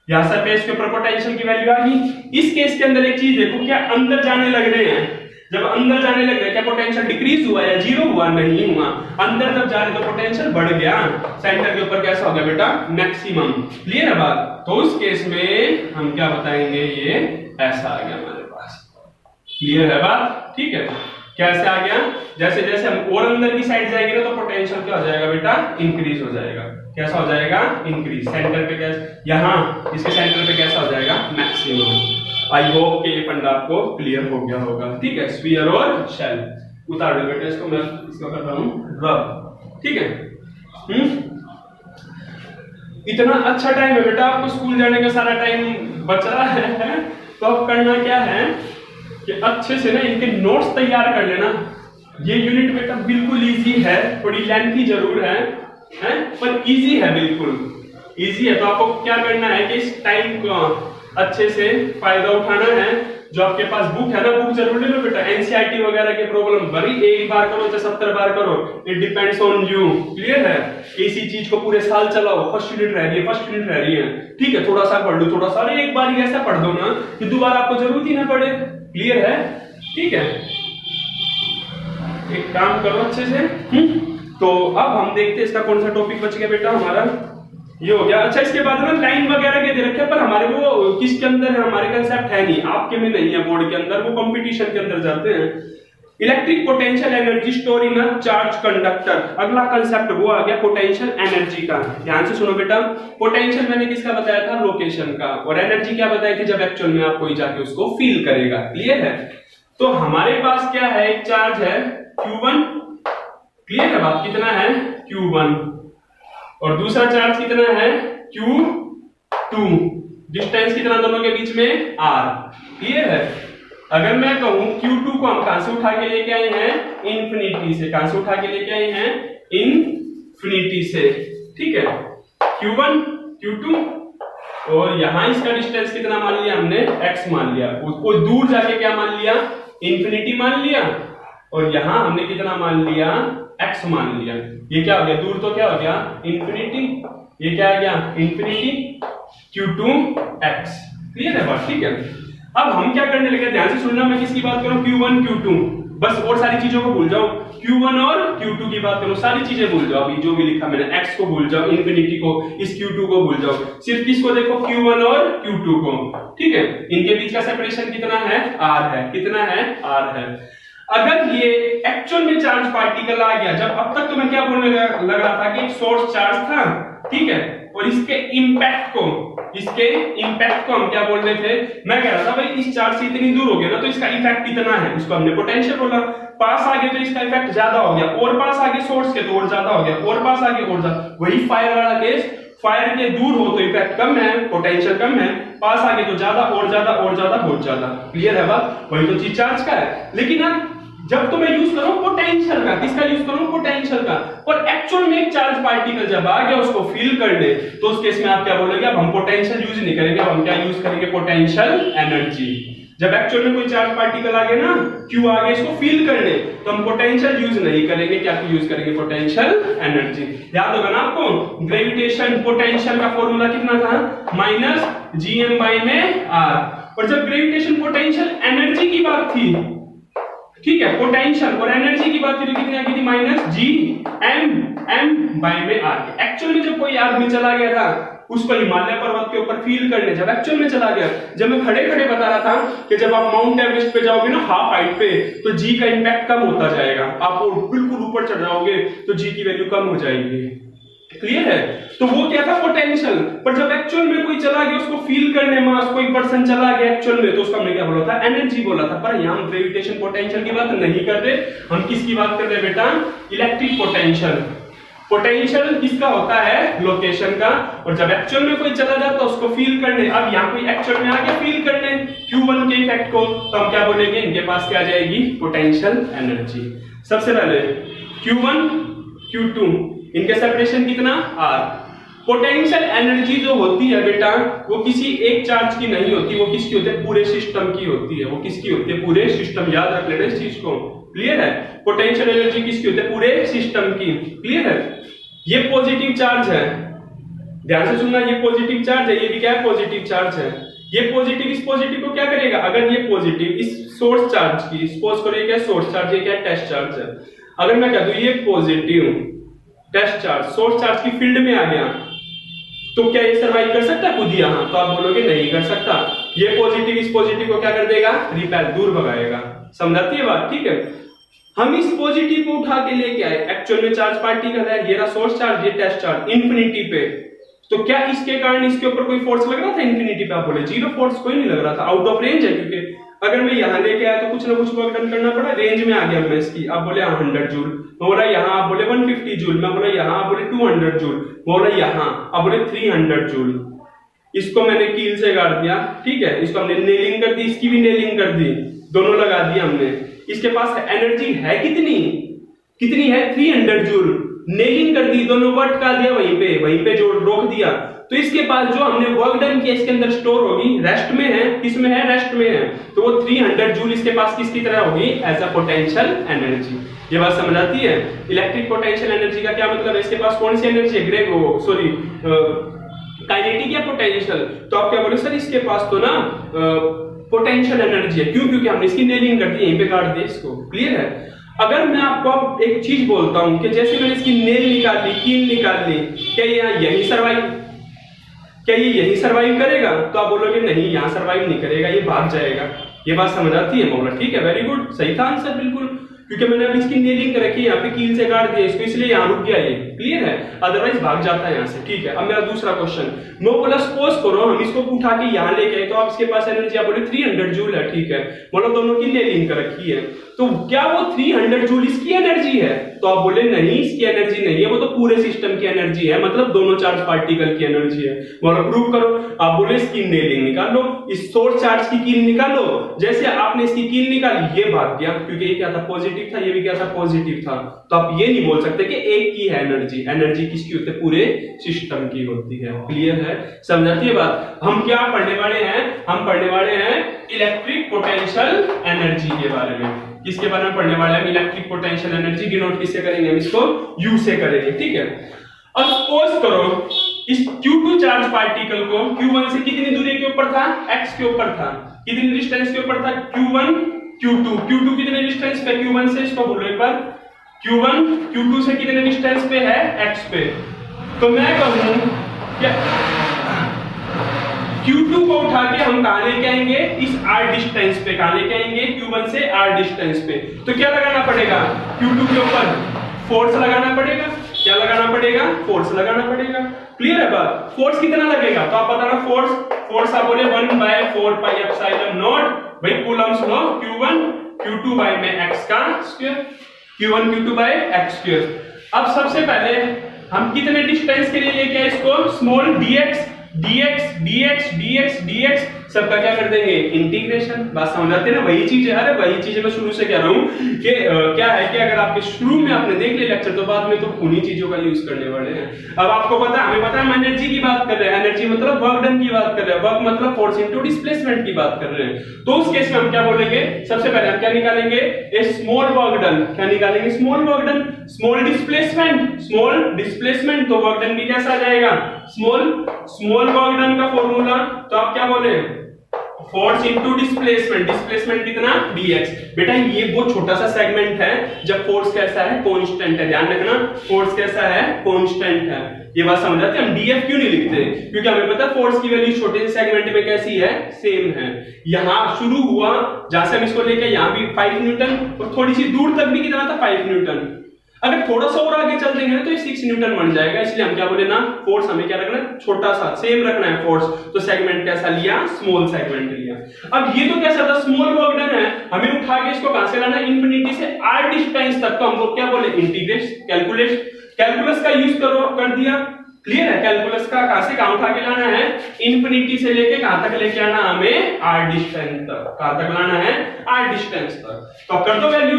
यहां सरफेस के ऊपर पोटेंशियल की वैल्यू आ गई। इस केस के अंदर एक चीज देखो, क्या अंदर जाने लग रहे हैं। जब अंदर जाने लग रहे, क्या पोटेंशियल डिक्रीज हुआ या 0 हुआ, नहीं हुआ। अंदर जब जा रहे तो पोटेंशियल बढ़ गया। सेंटर के ऊपर कैसा हो गया बेटा, मैक्सिमम। क्लियर है बात। तो उस केस में हम क्या बताएंगे, ये ऐसा आ गया हमारे पास। क्लियर है बात, ठीक है। कैसे आ गया, जैसे जैसे हम और अंदर की साइड जाएंगे ना तो पोटेंशियल क्या हो जाएगा बेटा, इंक्रीज हो जाएगा। कैसा हो जाएगा, इंक्रीज। सेंटर पे कैसे, यहाँ इसके सेंटर पे कैसा हो जाएगा, मैक्सिमम। आई होप कि ये फंडा आपको क्लियर हो गया होगा, ठीक है। स्फीयर और शेल उतार दो बेटा इसको, मैं इसको कर रहा हूं रब, ठीक है। इतना अच्छा टाइम है बेटा, आपको स्कूल जाने का सारा टाइम बच रहा है। तो अब करना क्या है कि अच्छे से ना इनके नोट्स तैयार कर लेना। ये यूनिट बेटा बिल्कुल इजी है, थोड़ी लेंथी जरूर है पर इजी है, बिल्कुल इजी है। तो आपको क्या करना है कि इस टाइम को अच्छे से फायदा उठाना है। जो आपके पास बुक है ना, बुक जरूर ले लो बेटा। एनसीईआरटी वगैरह के प्रॉब्लम भरी एक बार करो चाहे 70 बार करो, it depends on you. Clear है? इसी चीज को पूरे साल चलाओ, फर्स्ट यूनिट रह रही है, ठीक है, थोड़ा सा पढ़ लो, थोड़ा सा, अरे एक बार ही ऐसा पढ़ दो ना कि दोबारा आपको जरूरत ही ना पड़े। क्लियर है? ठीक है, एक काम करो अच्छे से। तो अब हम देखते हैं इसका कौन सा टॉपिक बच गया बेटा हमारा, ये हो गया। अच्छा, इसके बाद में लाइन वगैरह के दे रखे, पर हमारे वो किसके अंदर है, हमारे कंसेप्ट है नहीं, आपके में नहीं है, बोर्ड के अंदर, वो कंपटीशन के अंदर जाते हैं। Electric potential energy store in a charge conductor, अगला कंसेप्ट वो आ गया पोटेंशियल एनर्जी का। ध्यान से सुनो बेटा, पोटेंशियल मैंने किसका बताया था, लोकेशन का, और एनर्जी क्या बताई थी, जब एक्चुअल में आप कोई जाके उसको फील करेगा। क्लियर है? तो हमारे पास क्या है, एक चार्ज है Q1, क्लियर है बात, कितना है Q1, और दूसरा चार्ज कितना है Q2, डिस्टेंस कितना दोनों के बीच में R। क्लियर है? अगर मैं कहूं Q2 को हम कहां से उठा के लेके आए हैं, इन्फिनिटी से। कहां से उठा के लेके आए हैं, इन्फिनिटी से। ठीक है, Q1 Q2, और यहां इसका डिस्टेंस कितना मान लिया हमने, x मान लिया, उसको दूर जाके क्या मान लिया, इन्फिनिटी मान लिया, और यहां हमने कितना मान लिया, x मान लिया। ये क्या हो गया, दूर तो क्या हो गया, इन्फिनिटी, ये क्या आ गया, इन्फिनिटी, Q2x। क्लियर है बात? ठीक है, अब हम क्या करने लगे, ध्यान से सुनना, मैं किसकी बात करूं, Q1 Q2, बस और सारी चीजों को भूल जाओ, Q1 और Q2 की बात करो, सारी चीजें भूल जाओ, अभी जो भी लिखा मैंने, x को भूल जाओ, इन्फिनिटी को, इस Q2 को भूल जाओ, सिर्फ किसको देखो, Q1 और Q2 को। ठीक है, इनके बीच का सेपरेशन कितना है, R है, कितना है, R है। अगर ये एक्चुअल में चार्ज पार्टिकल आ गया, जब अब तक तो मैं क्या बोलने लग रहा था कि एक सोर्स चार्ज था, ठीक है, और इसके इम्पैक्ट को हम क्या बोल रहे थे, मैं कह रहा था भाई इस चार्ज से इतनी दूर हो गया ना, तो इसका इफेक्ट इतना है, उसको हमने पोटेंशियल बोला। पास आ गए तो इसका इफेक्ट ज्यादा हो गया, और पास आगे सोर्स के तो और ज्यादा हो गया, और पास आगे और ज्यादा। वही फायर वाला केस, फायर के दूर हो तो इफेक्ट कम है, पोटेंशियल कम है, पास आगे तो ज्यादा और ज्यादा और ज्यादा बहुत ज्यादा। क्लियर है बात? वही तो चीज चार्ज का है। लेकिन अब जब तो मैं यूज करूं पोटेंशियल का, किसका यूज करूं, पोटेंशियल का, और एक्चुअल में एक चार्ज पार्टिकल जब आ गया उसको फील करने, तो उस केस में आप क्या बोलोगे, अब हम पोटेंशियल यूज नहीं करेंगे, अब हम क्या यूज करेंगे, पोटेंशियल एनर्जी। जब एक्चुअल में कोई चार्ज पार्टिकल आ गया ना, Q आ गया इसको फील करने, तो हम पोटेंशियल यूज नहीं करेंगे, क्या यूज करेंगे, पोटेंशियल एनर्जी। याद होगा ना आपको, ग्रेविटेशन पोटेंशियल का फॉर्मूला कितना था, -Gm/r। और जब ग्रेविटेशन पोटेंशियल एनर्जी की बात थी, ठीक है, पोटेंशियल और एनर्जी की बात की, तो कितनी आ गई थी, -Gm/r। एक्चुअल में जब कोई आदमी चला गया था उसको हिमालय पर्वत के ऊपर फील करने, जब एक्चुअल में चला गया, जब मैं खड़े खड़े बता रहा था कि जब आप माउंट एवरेस्ट पे जाओगे ना हाफ हाइट पे, तो जी का इंपैक्ट कम होता जाएगा, आप बिल्कुल ऊपर चढ़ जाओगे तो जी की वैल्यू कम हो जाएगी। क्लियर है? तो वो क्या था, पोटेंशियल। पर जब एक्चुअल में कोई चला गया उसको फील करने, मास कोई पर्सन चला गया एक्चुअल में, तो उसका हमने क्या बोला था, एनर्जी बोला था। पर यहां हम ग्रेविटेशन पोटेंशियल की बात नहीं कर रहे, हम किसकी बात कर रहे हैं बेटा, इलेक्ट्रिक पोटेंशियल। पोटेंशियल किसका होता है, लोकेशन का, और जब एक्चुअल में कोई चला जाता है उसको फील करने। अब यहाँ कोई एक्चुअल में आ गया फील करने Q1 के इफेक्ट को, तो हम क्या बोलेंगे, इनके पास क्या आ जाएगी, पोटेंशियल एनर्जी। सबसे पहले Q1 Q2, इनके सेपरेशन कितना, R। पोटेंशियल एनर्जी जो होती है बेटा, वो किसी एक चार्ज की नहीं होती, वो किसकी होती है, पूरे सिस्टम की होती है। वो किसकी होती है, पूरे सिस्टम, याद रख लेना इस चीज को। क्लियर है? पोटेंशियल एनर्जी किसकी होती है, पूरे सिस्टम की। क्लियर है? ये पॉजिटिव चार्ज है, ध्यान से सुनना, ये पॉजिटिव चार्ज है, ये भी क्या है, पॉजिटिव चार्ज है। ये पॉजिटिव इस पॉजिटिव को क्या करेगा, अगर ये पॉजिटिव इस सोर्स चार्ज की, सपोज करो ये क्या सोर्स चार्ज, ये क्या टेस्ट चार्ज है, अगर मैं कह दूं ये positive test charge source charge की फील्ड में आ गया, तो क्या ये सर्वाइव कर सकता है खुद ही यहां, तो आप बोलोगे नहीं कर सकता। ये पॉजिटिव इस पॉजिटिव को क्या कर देगा, रिपेल, दूर भगाएगा। समझाती है बात? ठीक है, हम इस पॉजिटिव को उठा के लेके आए, एक्चुअल में चार्ज पार्टिकल है, ये रहा सोर्स चार्ज, ये टेस्ट चार्ज, इंफिनिटी पे, तो क्या इसके कारण इसके ऊपर कोई फोर्स लग रहा था इंफिनिटी पे, आप बोले जीरो फोर्स, कोई नहीं लग रहा था, आउट ऑफ रेंज है। क्योंकि अगर मैं यहां लेके आया तो कुछ ना कुछ वर्क डन करना पड़ा, रेंज में आ गया मैं इसकी, आप बोले 100 जूल, मैं बोला यहां, आप बोले 150 जूल, मैं बोला यहां, आप बोले 200 जूल, बोला यहां, आप बोले 300 जूल। इसको मैंने कील से गाड़ दिया, ठीक है, इसको हमने नेलिंग कर दी, इसकी भी नेलिंग कर दी, दोनों लगा दिया हमने। इसके पास एनर्जी है कितनी, कितनी है, 300 जूल, नेलिंग कर दी, दोनों को अटका दिया, वहीं पे जोड़ रोक दिया। तो इसके पास जो हमने वर्क डन किया इसके अंदर स्टोर होगी, रेस्ट में है, किसमें है, रेस्ट में है, तो वो 300 जूल इसके पास किसकी तरह होगी, एज अ पोटेंशियल एनर्जी। ये बात समझ आती है? इलेक्ट्रिक पोटेंशियल एनर्जी का क्या मतलब है, इसके पास कौन सी एनर्जी है, काइनेटिक या पोटेंशियल, तो आप क्या बोले सर इसके पास तो ना पोटेंशियल एनर्जी है, क्यों, क्योंकि हमने इसकी नेलिंग कर दी, यहीं पे काट दिया इसको, क्लियर है? अगर मैं आपको अब एक चीज बोलता हूं कि जैसे मैंने इसकी नेल निकाल ली, कील निकाल ली, क्या ये यही सर्वाइव करेगा, तो आप बोलोगे नहीं यहाँ सर्वाइव नहीं करेगा, ये भाग जाएगा। ये बात समझ आती है मौला? ठीक है, वेरी गुड, सही था आंसर बिल्कुल, क्योंकि मैंने अभी इसकी नेलिंग कर रखी है, यहाँ पे कील से काट दिया इसको, इसलिए यहाँ रुक गया ये, क्लियर है, अदरवाइज भाग जाता है यहाँ से। ठीक है, अब मेरा दूसरा क्वेश्चन, नो बोला सपोज करो हम इसको उठा के यहाँ लेके आए, तो आप इसके पास एनर्जी आप बोले 300 जूल है, ठीक है, मतलब दोनों की नेलिंग कर रखी है, तो क्या वो 300 जूल इसकी एनर्जी है, तो आप बोले नहीं इसकी एनर्जी नहीं है, वो तो पूरे सिस्टम की एनर्जी है, मतलब दोनों चार्ज पार्टिकल की एनर्जी है। बोलो प्रूव करो, आप बोले इसकी नेलिंग निकालो, इस सोर्स चार्ज की कील निकालो, जैसे आपने इसकी कील निकाली ये भाग गया, क्योंकि ये क्या था, पॉजिटिव था, ये भी क्या था, पॉजिटिव था, तो आप ये नहीं बोल सकते कि एक की है एनर्जी, एनर्जी किसकी होती है, पूरे सिस्टम की होती है। क्लियर है, समझाती है बात? हम क्या पढ़ने वाले हैं, हम पढ़ने वाले हैं इलेक्ट्रिक पोटेंशियल एनर्जी के बारे में। किसके बारे में पढ़ने वाले हैं, इलेक्ट्रिक पोटेंशियल एनर्जी, डिनोट किससे करेंगे, हम इसको U से करेंगे, ठीक है। अब सपोज करो इस Q2 चार्ज पार्टिकल को Q1 से कितनी दूरी के ऊपर था, x के ऊपर था, कितनी डिस्टेंस के ऊपर था, Q1 Q2 कितने डिस्टेंस पे Q1 से, इसको बोलो एक बार, Q1 Q2 से कितने डिस्टेंस पे है, x पे, तो मैं कहूं क्या Q2 को उठा के हम कहां लेके आएंगे, इस r डिस्टेंस पे, कहां लेके आएंगे, Q1 से r डिस्टेंस पे, तो क्या लगाना पड़ेगा, Q2 के ऊपर फोर्स लगाना पड़ेगा, क्या लगाना पड़ेगा, फोर्स लगाना पड़ेगा। क्लियर है बात? फोर्स कितना लगेगा, तो आप बताना, फोर्स आप बोले 1/4 पाई एप्सिलॉन नॉट, भाई कूलम्स लो, Q1 Q2 बाय में x का square, Q1 Q2 by x square. अब सबसे पहले हम कितने डिस्टेंस के लिए लेके आए इसको, स्मॉल dx सबका क्या कर देंगे, इंटीग्रेशन। बात समझ आती है ना, वही चीज है, अरे वही चीज मैं शुरू से कह रहा हूं कि क्या है कि अगर आपके शुरू में आपने देख लिया लेक्चर, तो बाद में तो उन्हीं चीजों का यूज करने वाले हैं। अब आपको पता है, हमें पता है हम एनर्जी की बात कर रहे हैं, एनर्जी मतलब वर्क डन की बात कर रहे हैं, वर्क मतलब फोर्स इनटू डिस्प्लेसमेंट की बात कर रहे हैं, तो उस केस में हम क्या बोलेंगे, सबसे पहले हम क्या निकालेंगे, ए स्मॉल वर्क डन, क्या निकालेंगे, small work done, small displacement, तो वर्क डन भी कैसा आ जाएगा, स्मॉल वर्क डन का फॉर्मूला, तो आप क्या बोले, फोर्स इनटू डिस्प्लेसमेंट कितना, dx। बेटा ये वो छोटा सा सेगमेंट है जब फोर्स कैसा है, कांस्टेंट है, ध्यान रखना, फोर्स कैसा है, कांस्टेंट है। ये बात समझ आती है? हम df क्यों नहीं लिखते, क्योंकि हमें पता है फोर्स की वैल्यू छोटे से सेगमेंट में कैसी है, सेम है। यहां शुरू हुआ, जहां से हम इसको लेके यहां भी 5 न्यूटन, और थोड़ी सी दूर तक भी कितना था, 5 न्यूटन। अगर थोड़ा सा और आगे चल देंगे तो ये 6 न्यूटन बन जाएगा, इसलिए हम क्या बोले ना, फोर्स हमें क्या रखना है, छोटा सा, सेम रखना है फोर्स, तो सेगमेंट कैसा लिया, स्मॉल सेगमेंट लिया। अब ये तो कैसा था, स्मॉल वर्क डन है, हमें उठा के इसको कहां से लाना है, इंफिनिटी से r डिस्टेंस तक, तो हमको क्या बोले, कैलकुलस का यूज कर दिया। क्लियर है? कैलकुलस का कहां से कहां उठा के लाना है, इंफिनिटी से लेके कहां तक लेके आना, हमें r डिस्टेंस तक, कहां तक लाना है, r डिस्टेंस तक। तो कर दो वैल्यू,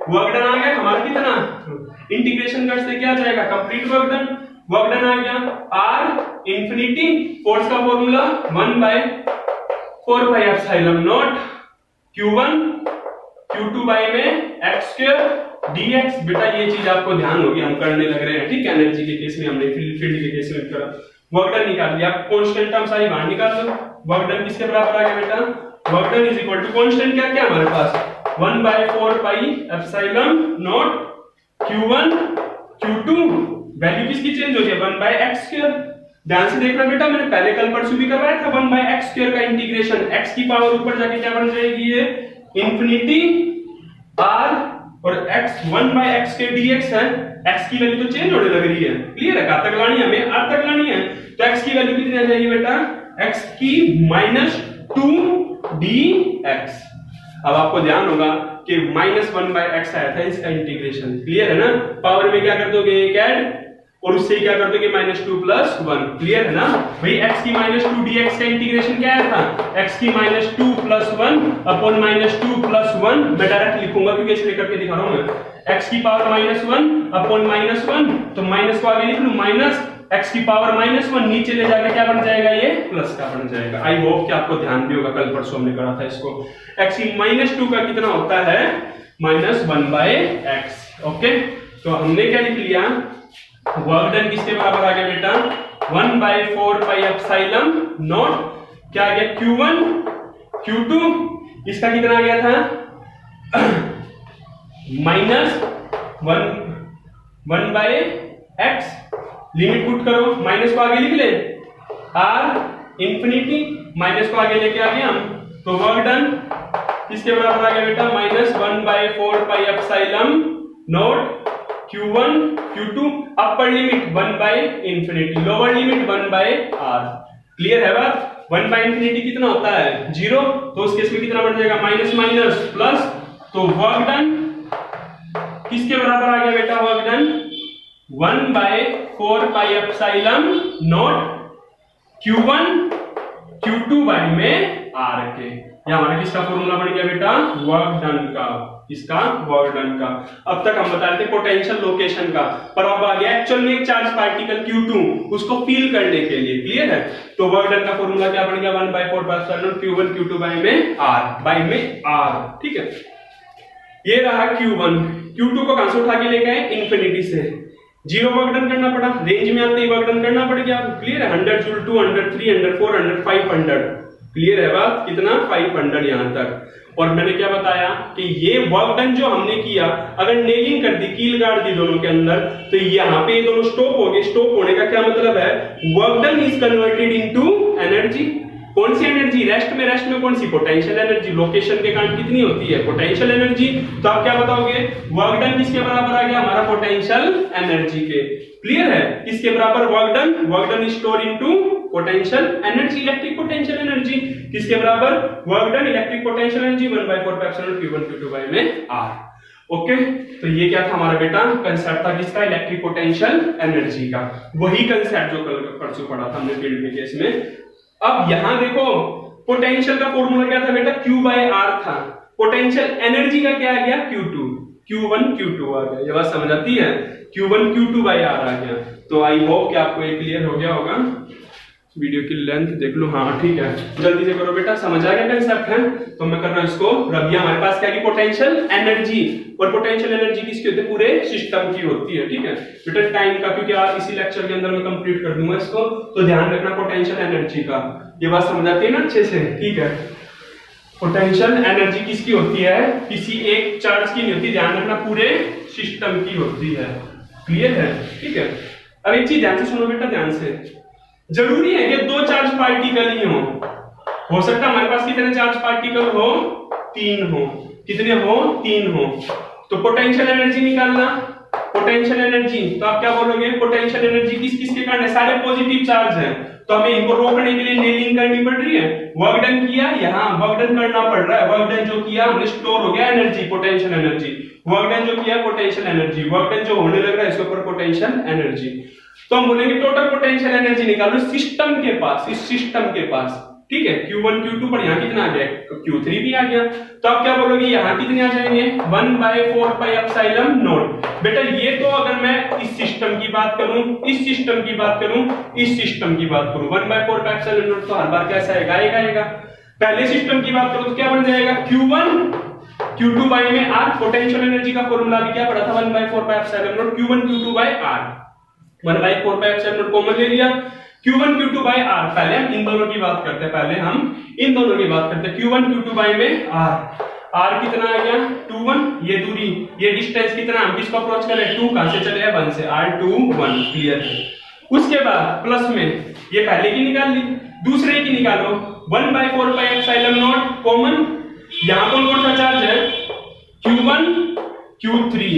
वर्क डन आ गया हमारा कितना, इंटीग्रेशन कर से क्या आ जाएगा, कंप्लीट वर्क डन आ गया, r इंफिनिटी, फोर्स का formula 1/4 pi epsilon not, Q1 Q2 by में x स्क्वायर dx। बेटा ये चीज आपको ध्यान होगी, हम करने लग रहे हैं, ठीक है, एनर्जी के केस में हमने फील्ड के केस में करा, वर्क डन निकाल लिया, कांस्टेंट टर्म सारी बाहर निकाल दो, वर्क डन किसके बराबर आ गया बेटा, work done is equal to constant क्या हमारे पास 1/4 pi epsilon not Q1 Q2, value किसकी चेंज हो गई, 1/x स्क्वायर। ध्यान से देखना बेटा, मैंने पहले कल परसों भी करवाया था, 1/x स्क्वायर का इंटीग्रेशन, x की पावर ऊपर जाके क्या बन जाएगी, ये इंफिनिटी r, और x 1/x के dx है, x की वैल्यू तो चेंज होने लग रही है। क्लियर है? कहां तक लानी है हमें, r तक लानी है, तो x की वैल्यू कितनी आ जाएगी बेटा, x की -2 dx। अब आपको ध्यान होगा कि -1/x आया था इसका इंटीग्रेशन, क्लियर है ना, पावर में क्या कर दोगे, एक ऐड, और उससे क्या कर दोगे, -2 + 1, क्लियर है ना भाई। x की -2 dx का इंटीग्रेशन क्या आया था, x की -2 + 1 अपॉन -2 + 1, मैं डायरेक्ट लिखूंगा क्योंकि इसलिए करके दिखा रहा हूं मैं, x की पावर -1 अपॉन -1, तो माइनस को आगे लिख लूं, x की पावर -1 नीचे ले जाकर क्या बन जाएगा, ये प्लस का बन जाएगा। आई होप कि आपको ध्यान भी होगा, कल परसों हमने करा था इसको। x की -2 का कितना होता है, -1/x। ओके, तो हमने क्या लिख लिया, वर्क डन किसके बराबर आ गया बेटा, 1/4 पाई एप्सिलॉन नॉट क्या आ गया, Q1 Q2, इसका कितना आ गया था, -1/x। लिमिट पुट करो, माइनस को आगे लिख ले, r इंफिनिटी, माइनस को आगे लेके आ गए हम, तो वर्क डन किसके बराबर आ गया बेटा, -1/4 pi epsilon not Q1 Q2, upper limit 1/इंफिनिटी, लोअर लिमिट 1/r। क्लियर है बात। 1/इंफिनिटी कितना होता है, 0, तो उस केस में कितना बन जाएगा, माइनस माइनस प्लस, तो वर्क डन किसके बराबर आ गया बेटा, work done 1/4 pi epsilon not Q1 Q2 by में r के। यह हमारा किसका फॉर्मूला बन गया बेटा, वर्क डन का, इसका वर्क डन का। अब तक हम बता रहे थे पोटेंशियल लोकेशन का, पर अब आ गया एक्चुअल में एक चार्ज पार्टिकल Q2, उसको फील करने के लिए। क्लियर है, तो वर्क डन का फॉर्मूला क्या बन गया, 1/4 pi epsilon Q1 Q2 by में r। ठीक है, ये रहा Q1। Q2 को कहां से उठा के लेके आए, इंफिनिटी से, 0 वर्क डन करना पड़ा, रेंज में आते ही वर्क डन करना पड़ गया। क्लियर है, 100 जूल, 200, 300, 400, 500। क्लियर है बात, कितना, 500 यहां तक। और मैंने क्या बताया कि ये वर्क डन जो हमने किया, अगर नेलिंग कर दी, कील गाड़ दी दोनों के अंदर, तो यहाँ पे ये दोनों स्टॉप हो गए। स्टॉप होने का क्या मतलब है, work done is converted into energy. कौन सी एनर्जी, रेस्ट में कौन सी, पोटेंशियल एनर्जी। लोकेशन के कारण कितनी होती है, पोटेंशियल एनर्जी। तो आप क्या बताओगे, वर्क डन किसके बराबर आ गया, हमारा पोटेंशियल एनर्जी के। क्लियर है, किसके बराबर, work done store into potential energy, electric potential energy. किसके बराबर, work done electric potential energy 1/4 pi epsilon Q1 Q2 by में r। ओके, तो ये क्या था हमारा बेटा, कंसेप्ट था किसका, इलेक्ट्रिक पोटेंशियल एनर्जी का। वही कंसेप्ट जो कल परसों पढ़ा था हमने फील्ड के केस में। अब यहां देखो, पोटेंशियल का फॉर्मूला क्या था बेटा, Q/r था। पोटेंशियल एनर्जी का क्या आ गया, Q1 Q2 आ गया। ये बात समझ आती है, Q1 Q2/r आ गया। तो आई होप कि आपको ये क्लियर हो गया होगा। वीडियो की लेंथ देख लो, हाँ ठीक है, जल्दी से करो बेटा, समझ आ गया कंसेप्ट है। तो मैं कर रहा हूं इसको रब। हमारे पास क्या है, पोटेंशियल एनर्जी, और पोटेंशियल एनर्जी किसकी होती है, पूरे सिस्टम की होती है। ठीक है बेटा, टाइम का, क्योंकि आज इसी लेक्चर के अंदर मैं कंप्लीट कर दूंगा इसको, तो ध्यान रखना पोटेंशियल एनर्जी का। ये बात समझ आती है ना अच्छे से, ठीक है। पोटेंशियल एनर्जी किसकी होती है, किसी एक चार्ज की नहीं होती, ध्यान रखना पूरे सिस्टम की होती है। क्लियर है, ठीक है। अब एक चीज ध्यान से सुनो बेटा, ध्यान से, जरूरी है कि 2 चार्ज पार्टिकल ही हो सकता है हमारे पास कितने चार्ज पार्टिकल हो, 3 हो। कितने हो, 3 हो। तो पोटेंशियल एनर्जी निकालना, पोटेंशियल एनर्जी, तो आप क्या बोलोगे, पोटेंशियल एनर्जी किस किस के कारण है, सारे पॉजिटिव चार्ज हैं, तो हमें इनको रोकने के लिए नेलिंग करनी पड़ रही है। वर्क डन किया, यहाँ वर्क डन करना पड़ रहा है। वर्क डन जो किया हमने, स्टोर हो गया energy, potential energy. Work done जो किया, पोटेंशियल एनर्जी। वर्क डन जो होने लग रहा है, इसके ऊपर पोटेंशियल एनर्जी। तो हम बोलेंगे टोटल पोटेंशियल एनर्जी निकालो सिस्टम के पास, इस सिस्टम के पास। ठीक है, Q1 Q2 पर यहाँ कितना आ गया, Q3 भी आ गया। तो आप क्या बोलोगे, यहाँ कितने आ जाएंगे, 1/4 पाई एप्सिलॉन नॉट। बेटा ये तो अगर मैं इस सिस्टम की बात करूं, इस सिस्टम की बात करूं, इस सिस्टम की बात करूं, 1/4 पाई एप्सिलॉन नॉट तो हर बार कैसा आएगा। पहले सिस्टम की बात करूं तो क्या बन जाएगा, Q1 Q2 बाई में r। पोटेंशियल एनर्जी का फॉर्मूला भी क्या पढ़ा था, 1/4 pi epsilon not Q1 Q2 by r। 1/4 pi epsilon not common ले लिया, Q1 Q2 बाई r। पहले हम इन दोनों की बात करते हैं, Q1 Q2 बाई में r कितना आ गया, 2 1। ये दूरी, ये डिस्टेंस कितना, हम किसको अप्रोच कर रहे हैं, 2 कहां से चले हैं, 1 से, r2 1। क्लियर है। उसके बाद प्लस में ये पहले की निकाल ली, दूसरे की निकालो, 1/4 पाई एप्सिलॉन नॉट कॉमन। यहां कौन सा चार्ज है, Q1 Q3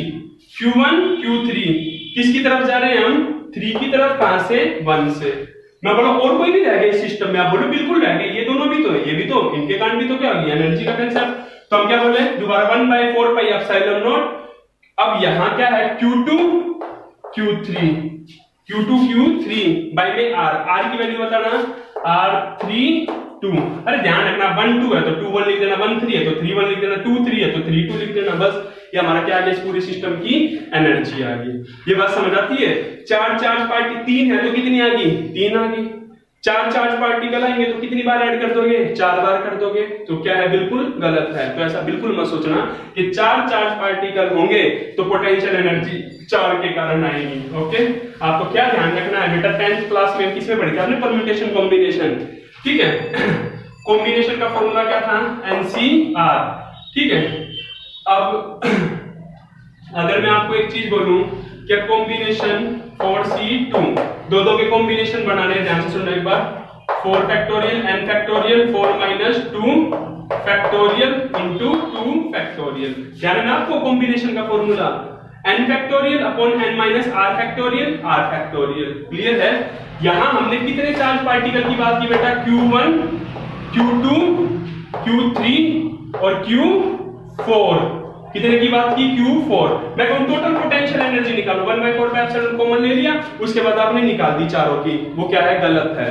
किसकी तरफ जा रहे हैं हम, 3 की तरफ। कहां से, 1 से। मैं बोला और कोई भी रह गया इस सिस्टम में, आप बोलो बिल्कुल रह गए, ये दोनों भी तो है, ये भी तो, इनके कारण भी तो क्या होगी, एनर्जी का कंसेप्ट। तो हम क्या बोले दोबारा, 1/4 पाई एप्सिलॉन नॉट। अब यहां क्या है, Q2 Q3 बाई में r की वैल्यू बताना, r3 2। अरे ध्यान रखना 1 2 है तो 2 1 लिख देना, 1 3 है तो 3 1 लिख देना, 2 3 है तो 3 2 लिख देना। बस ये हमारा क्या आ गया, इस पूरे सिस्टम की एनर्जी आ गई। ये बात समझ आती है। चार चार्ज पार्टी 3 है तो कितनी आ गई, 3 आ गई। 4 चार्ज पार्टिकल आएंगे तो कितनी बार ऐड कर दोगे, 4 बार कर दोगे। तो क्या है, बिल्कुल गलत है। तो ऐसा बिल्कुल मत सोचना कि 4 चार्ज पार्टिकल होंगे तो पोटेंशियल एनर्जी 4 के कारण आएगी। ओके, आपको क्या ध्यान रखना है बेटा, 10th क्लास में किसमें पढ़ी थी आपने, परम्यूटेशन कॉम्बिनेशन, ठीक है। कॉम्बिनेशन का फॉर्मूला क्या था, NCR, ठीक है। अब अगर मैं आपको एक चीज बोलूं क्या, कॉम्बिनेशन 4C2, दो के कॉम्बिनेशन बनाने, ध्यान से सुनना एक बार, 4 factorial n factorial 4 minus 2 factorial into 2 factorial. ध्यान है ना आपको कॉम्बिनेशन का formula, n factorial upon n minus r factorial r factorial. Clear है। यहां हमने कितने चार्ज पार्टिकल की बात की बेटा, Q1, Q2, Q3 और Q4, कितने की बात की, Q4। मैं कहूं टोटल पोटेंशियल एनर्जी निकालो, 1/4 का एप्सिलॉन कॉमन ले लिया, उसके बाद आपने निकाल दी चारों की, वो क्या है, गलत है।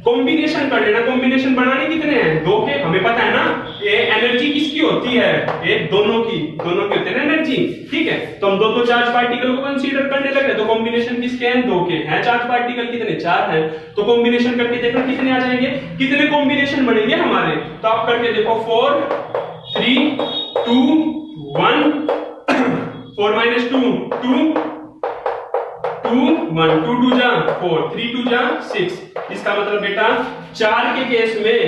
कॉम्बिनेशन कर लेना, कॉम्बिनेशन बनाने कितने हैं, 2 के, हमें पता है ना ये एनर्जी किसकी होती है, ये दोनों की होती है ना एनर्जी, ठीक है। तो हम दो चार्ज पार्टिकल को कंसीडर करने लगे, तो कॉम्बिनेशन किसके हैं, 2 के हैं। चार्ज पार्टिकल कितने, 4 हैं। तो कॉम्बिनेशन करके देखना कितने आ जाएंगे, कितने कॉम्बिनेशन बनेंगे हमारे। तो आप करके देखो, 4 3 2 1 4 माइनस 2 2 2 1 2 2 जा 4 3 2 जा 6। इसका मतलब बेटा 4 के केस में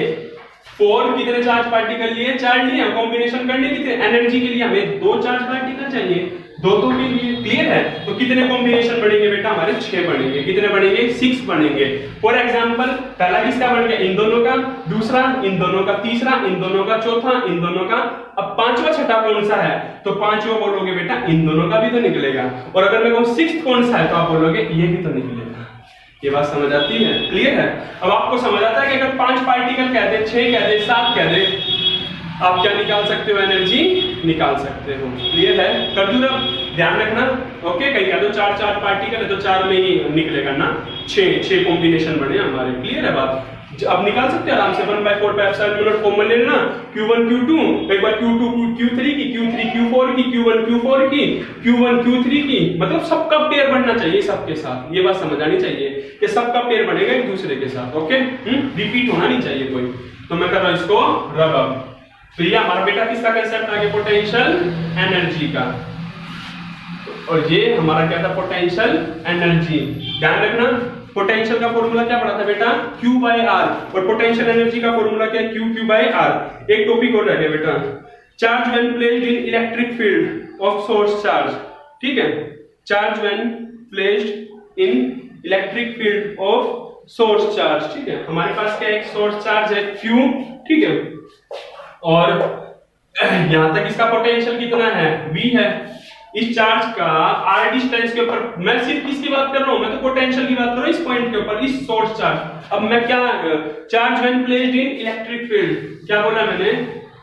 4 कितने चार्ज पार्टिकल लिए, 4 लिए। कॉम्बिनेशन करने कितने, एनर्जी के लिए हमें 2 चार्ज पार्टिकल चाहिए, दो के लिए। क्लियर है। तो कितने कॉम्बिनेशन बनेंगे बेटा हमारे, 6 बनेंगे। कितने बनेंगे, 6 बनेंगे। फॉर एग्जांपल पहला किसका बन गया, इन दोनों का, दूसरा इन दोनों का, तीसरा इन दोनों का, चौथा इन दोनों का। अब पांचवा छठा कौन सा है, तो पांचवा बोलोगे बेटा इन दोनों का भी तो निकलेगा। और अगर मैं कहूं 6th कौन सा है, तो आप बोलोगे ये भी तो निकलेगा। ये बात समझ आती है, क्लियर है। अब आपको समझ आता है कि अगर 5 पार्टिकल कह दे, 6 कह दे, 7 कह दे, आप क्या निकाल सकते हो, एनर्जी निकाल सकते हो। क्लियर है, कर दूं अब, ध्यान रखना। ओके, कहीं कह दो 4 पार्टिकल है तो 4 में ही निकलेगा ना, 6 कॉम्बिनेशन बने हमारे। क्लियर है बात, अब निकाल सकते हैं आराम से। 1/4 पे एप्सिलॉन नॉट कॉमन ले लेना, Q1 Q2, एक बार Q2 Q3 की, Q3 Q4 की, Q1 Q4 की, Q1 Q3 की, मतलब सबका पेयर बनना चाहिए सबके साथ। ये बात समझ आनी चाहिए कि सबका पेयर बनेगा एक दूसरे के साथ। ओके, रिपीट होना नहीं चाहिए कोई। तो मैं कर रहा हूं इसको रब अप। तो ये हमारा बेटा किसका कंसेप्ट आ गया, पोटेंशियल एनर्जी का। और ये हमारा क्या था, पोटेंशियल एनर्जी। ध्यान रखना, पोटेंशियल का फॉर्मूला क्या पढ़ा था बेटा, Q/R, और पोटेंशियल एनर्जी का फॉर्मूला क्या है, Q/R। एक टॉपिक और रह गया बेटा, charge when placed in electric field of source charge. ठीक है, charge when placed in electric field of source charge. ठीक है, हमारे पास क्या एक सोर्स चार्ज है Q, ठीक है, और यहां तक इसका पोटेंशियल कितना है, V है। इस चार्ज का r डिस्टेंस के ऊपर, मैं सिर्फ किसकी बात कर रहा हूं, मैं तो पोटेंशियल की बात कर रहा हूं इस पॉइंट के ऊपर, इस सोर्स चार्ज। अब मैं क्या, charge when placed in electric field, क्या बोला मैंने,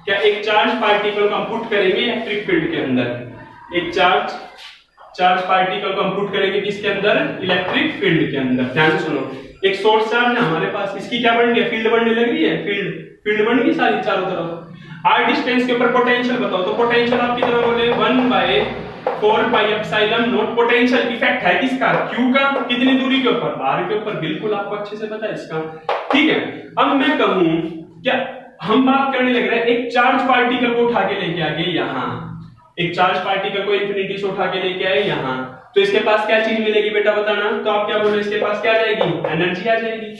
क्या एक चार्ज पार्टिकल को हम पुट करेंगे इलेक्ट्रिक फील्ड के अंदर। एक चार्ज पार्टिकल को हम पुट करेंगे किसके अंदर, इलेक्ट्रिक फील्ड के अंदर। ध्यान से सुनो, एक सोर्स चार्ज है हमारे पास, इसकी क्या बन गई, फील्ड बनने लग रही है, फील्ड बन गई सारी चारों तरफ। r डिस्टेंस के ऊपर पोटेंशियल बताओ, तो पोटेंशियल आप कितना बोले, 1/4 pi epsilon not. Potential effect है किसका, Q का, कितनी दूरी के ऊपर, r के ऊपर। बिल्कुल आपको अच्छे से पता है इसका। ठीक है, अब मैं कहूं क्या, हम बात करने लग रहे हैं एक चार्ज पार्टिकल को उठा के लेके आ गए यहां, एक चार्ज पार्टिकल को इंफिनिटी से उठा के लेके आए यहां, तो इसके पास क्या चीज मिलेगी बेटा बताना। तो आप क्या बोले, इसके पास क्या आ जाएगी, एनर्जी आ जाएगी।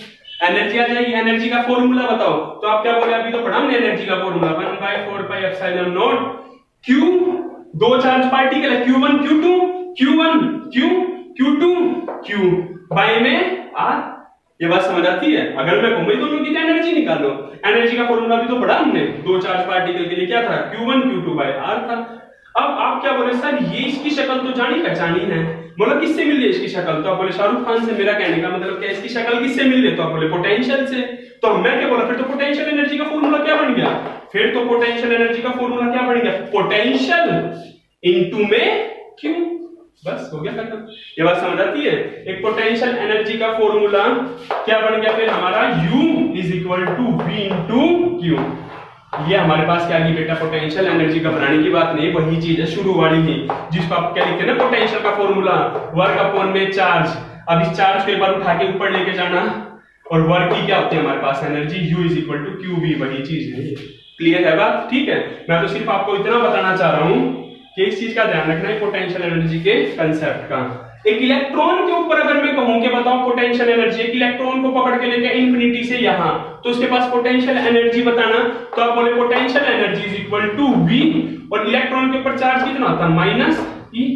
एनर्जी आ जाएगी, एनर्जी का फॉर्मूला बताओ। तो आप क्या बोले, अभी तो पढ़ा हमने एनर्जी का formula, 1/4 pi epsilon naught Q, दो चार्ज पार्टिकल है Q1 Q2, Q1 Q, Q2 Q, by में R। ये बात समझ आती है। अगर मैं कहूं दोनों की एनर्जी निकालो, एनर्जी का फॉर्मूला भी तो पढ़ा हमने, दो चार्ज पार्टिकल के लिए क्या था, Q1 Q2 बाय R था। अब आप क्या बोले, सर ये इसकी शक्ल तो जानी पहचानी है, बोलो किससे मिल रही है इसकी शक्ल, तो आप बोले शाहरुख खान से। मेरा कहने का मतलब क्या, इसकी शक्ल किससे मिल रही है, तो आप बोले पोटेंशियल से। तो मैं क्या बोला, फिर तो पोटेंशियल एनर्जी का फॉर्मूला क्या बन गया, फिर तो पोटेंशियल एनर्जी का फॉर्मूला क्या बन गया, पोटेंशियल इनटू में Q। बस हो गया खत्म। ये बात समझ आती है। एक पोटेंशियल एनर्जी का फॉर्मूला क्या बन गया फिर हमारा, U is equal to V into Q। ये हमारे पास क्या की बेटा पोटेंशियल एनर्जी, घबराने की बात नहीं, वही चीज है शुरू वाली ही, जिसको आप क्या लिखते हैं ना पोटेंशियल का फॉर्मूला, वर्क अपॉन में चार्ज। अब इस चार्ज को एक बार उठा के ऊपर लेके जाना, और वर्क की क्या होती है हमारे पास energy, U is equal to QV, वही चीज है। क्लियर है बात? ठीक है, मैं तो सिर्फ आपको इतना बताना चाह रहा हूं कि इस चीज का ध्यान रखना है पोटेंशियल एनर्जी के कंसेप्ट का। एक इलेक्ट्रॉन के ऊपर अगर मैं कहूं कि बताओ पोटेंशियल एनर्जी, एक इलेक्ट्रॉन को पकड़ के लेके इंफिनिटी से यहां, तो उसके पास पोटेंशियल एनर्जी बताना, तो आप बोले potential energy is equal to V, और इलेक्ट्रॉन के ऊपर चार्ज कितना होता है माइनस E।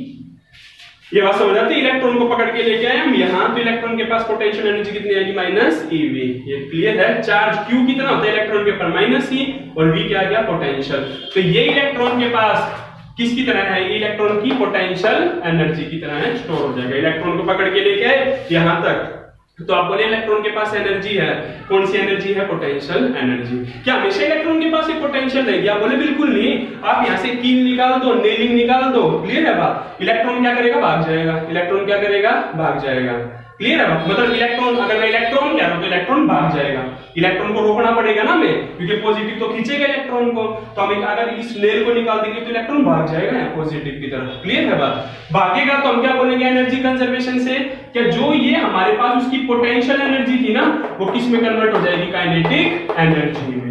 ये बात समझ आती है? इलेक्ट्रॉन को पकड़ के लेके आए हम यहां, तो इलेक्ट्रॉन के पास पोटेंशियल एनर्जी कितनी आएगी माइनस EV। ये क्लियर है? चार्ज Q कितना होता है इलेक्ट्रॉन के ऊपर माइनस E, और V क्या आ गया पोटेंशियल। तो ये इलेक्ट्रॉन के पास किसकी तरह है, इलेक्ट्रॉन की पोटेंशियल एनर्जी की तरह है, स्टोर हो जाएगा। इलेक्ट्रॉन को पकड़ के लेके आए यहां तक, तो आप बोले इलेक्ट्रॉन के पास एनर्जी है, कौन सी एनर्जी है, पोटेंशियल एनर्जी। क्या हमेशा इलेक्ट्रॉन के पास ये पोटेंशियल रहेगी? आप बोले बिल्कुल नहीं, आप यहां से कील निकाल दो, नेलिंग निकाल दो, क्लियर है बात। इलेक्ट्रॉन क्या करेगा, भाग जाएगा। इलेक्ट्रॉन क्या करेगा, भाग जाएगा। क्लियर है बात? मतलब इलेक्ट्रॉन, अगर मैं इलेक्ट्रॉन कह रहा हूं तो इलेक्ट्रॉन भाग जाएगा। इलेक्ट्रॉन को रोकना पड़ेगा ना हमें, क्योंकि पॉजिटिव तो खींचेगा इलेक्ट्रॉन को, तो हम अगर इस नेल को निकाल देंगे तो इलेक्ट्रॉन भाग जाएगा पॉजिटिव की तरफ। क्लियर है बात? भागेगा तो हम क्या बोलेंगे एनर्जी कंजर्वेशन से, कि जो ये हमारे पास उसकी पोटेंशियल एनर्जी थी ना, वो किस में कन्वर्ट हो जाएगी, काइनेटिक एनर्जी में।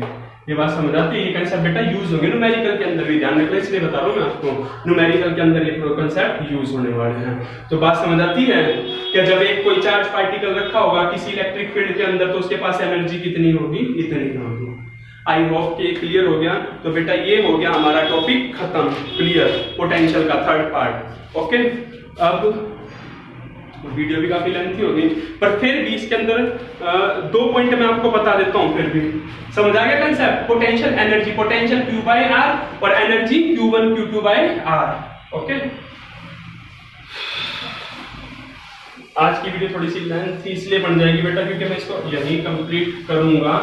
ये बात समझ आती है? ये कंसेप्ट बेटा यूज होंगे न्यूमेरिकल के अंदर भी, ध्यान रखना, इसलिए बता रहा हूं मैं आपको, न्यूमेरिकल के अंदर ये कंसेप्ट यूज होने वाले हैं। तो बात समझ आती है कि जब एक कोई चार्ज पार्टिकल रखा होगा किसी इलेक्ट्रिक फील्ड के अंदर, तो उसके पास एनर्जी कितनी होगी, इतनी होगी। आई होप कि क्लियर हो गया। तो बेटा ये हो गया हमारा टॉपिक खत्म, क्लियर, पोटेंशियल का थर्ड पार्ट। ओके, अब वीडियो भी काफी लेंथी होगी, पर फिर भी इसके अंदर 2 पॉइंट मैं आपको बता देता हूं, फिर भी समझ आ गया concept. Potential energy, potential Q by R, और energy Q1 Q2 by R। Okay, आज की वीडियो थोड़ी सी लेंथी इसलिए बन जाएगी बेटा क्योंकि मैं इसको यही कंप्लीट करूंगा,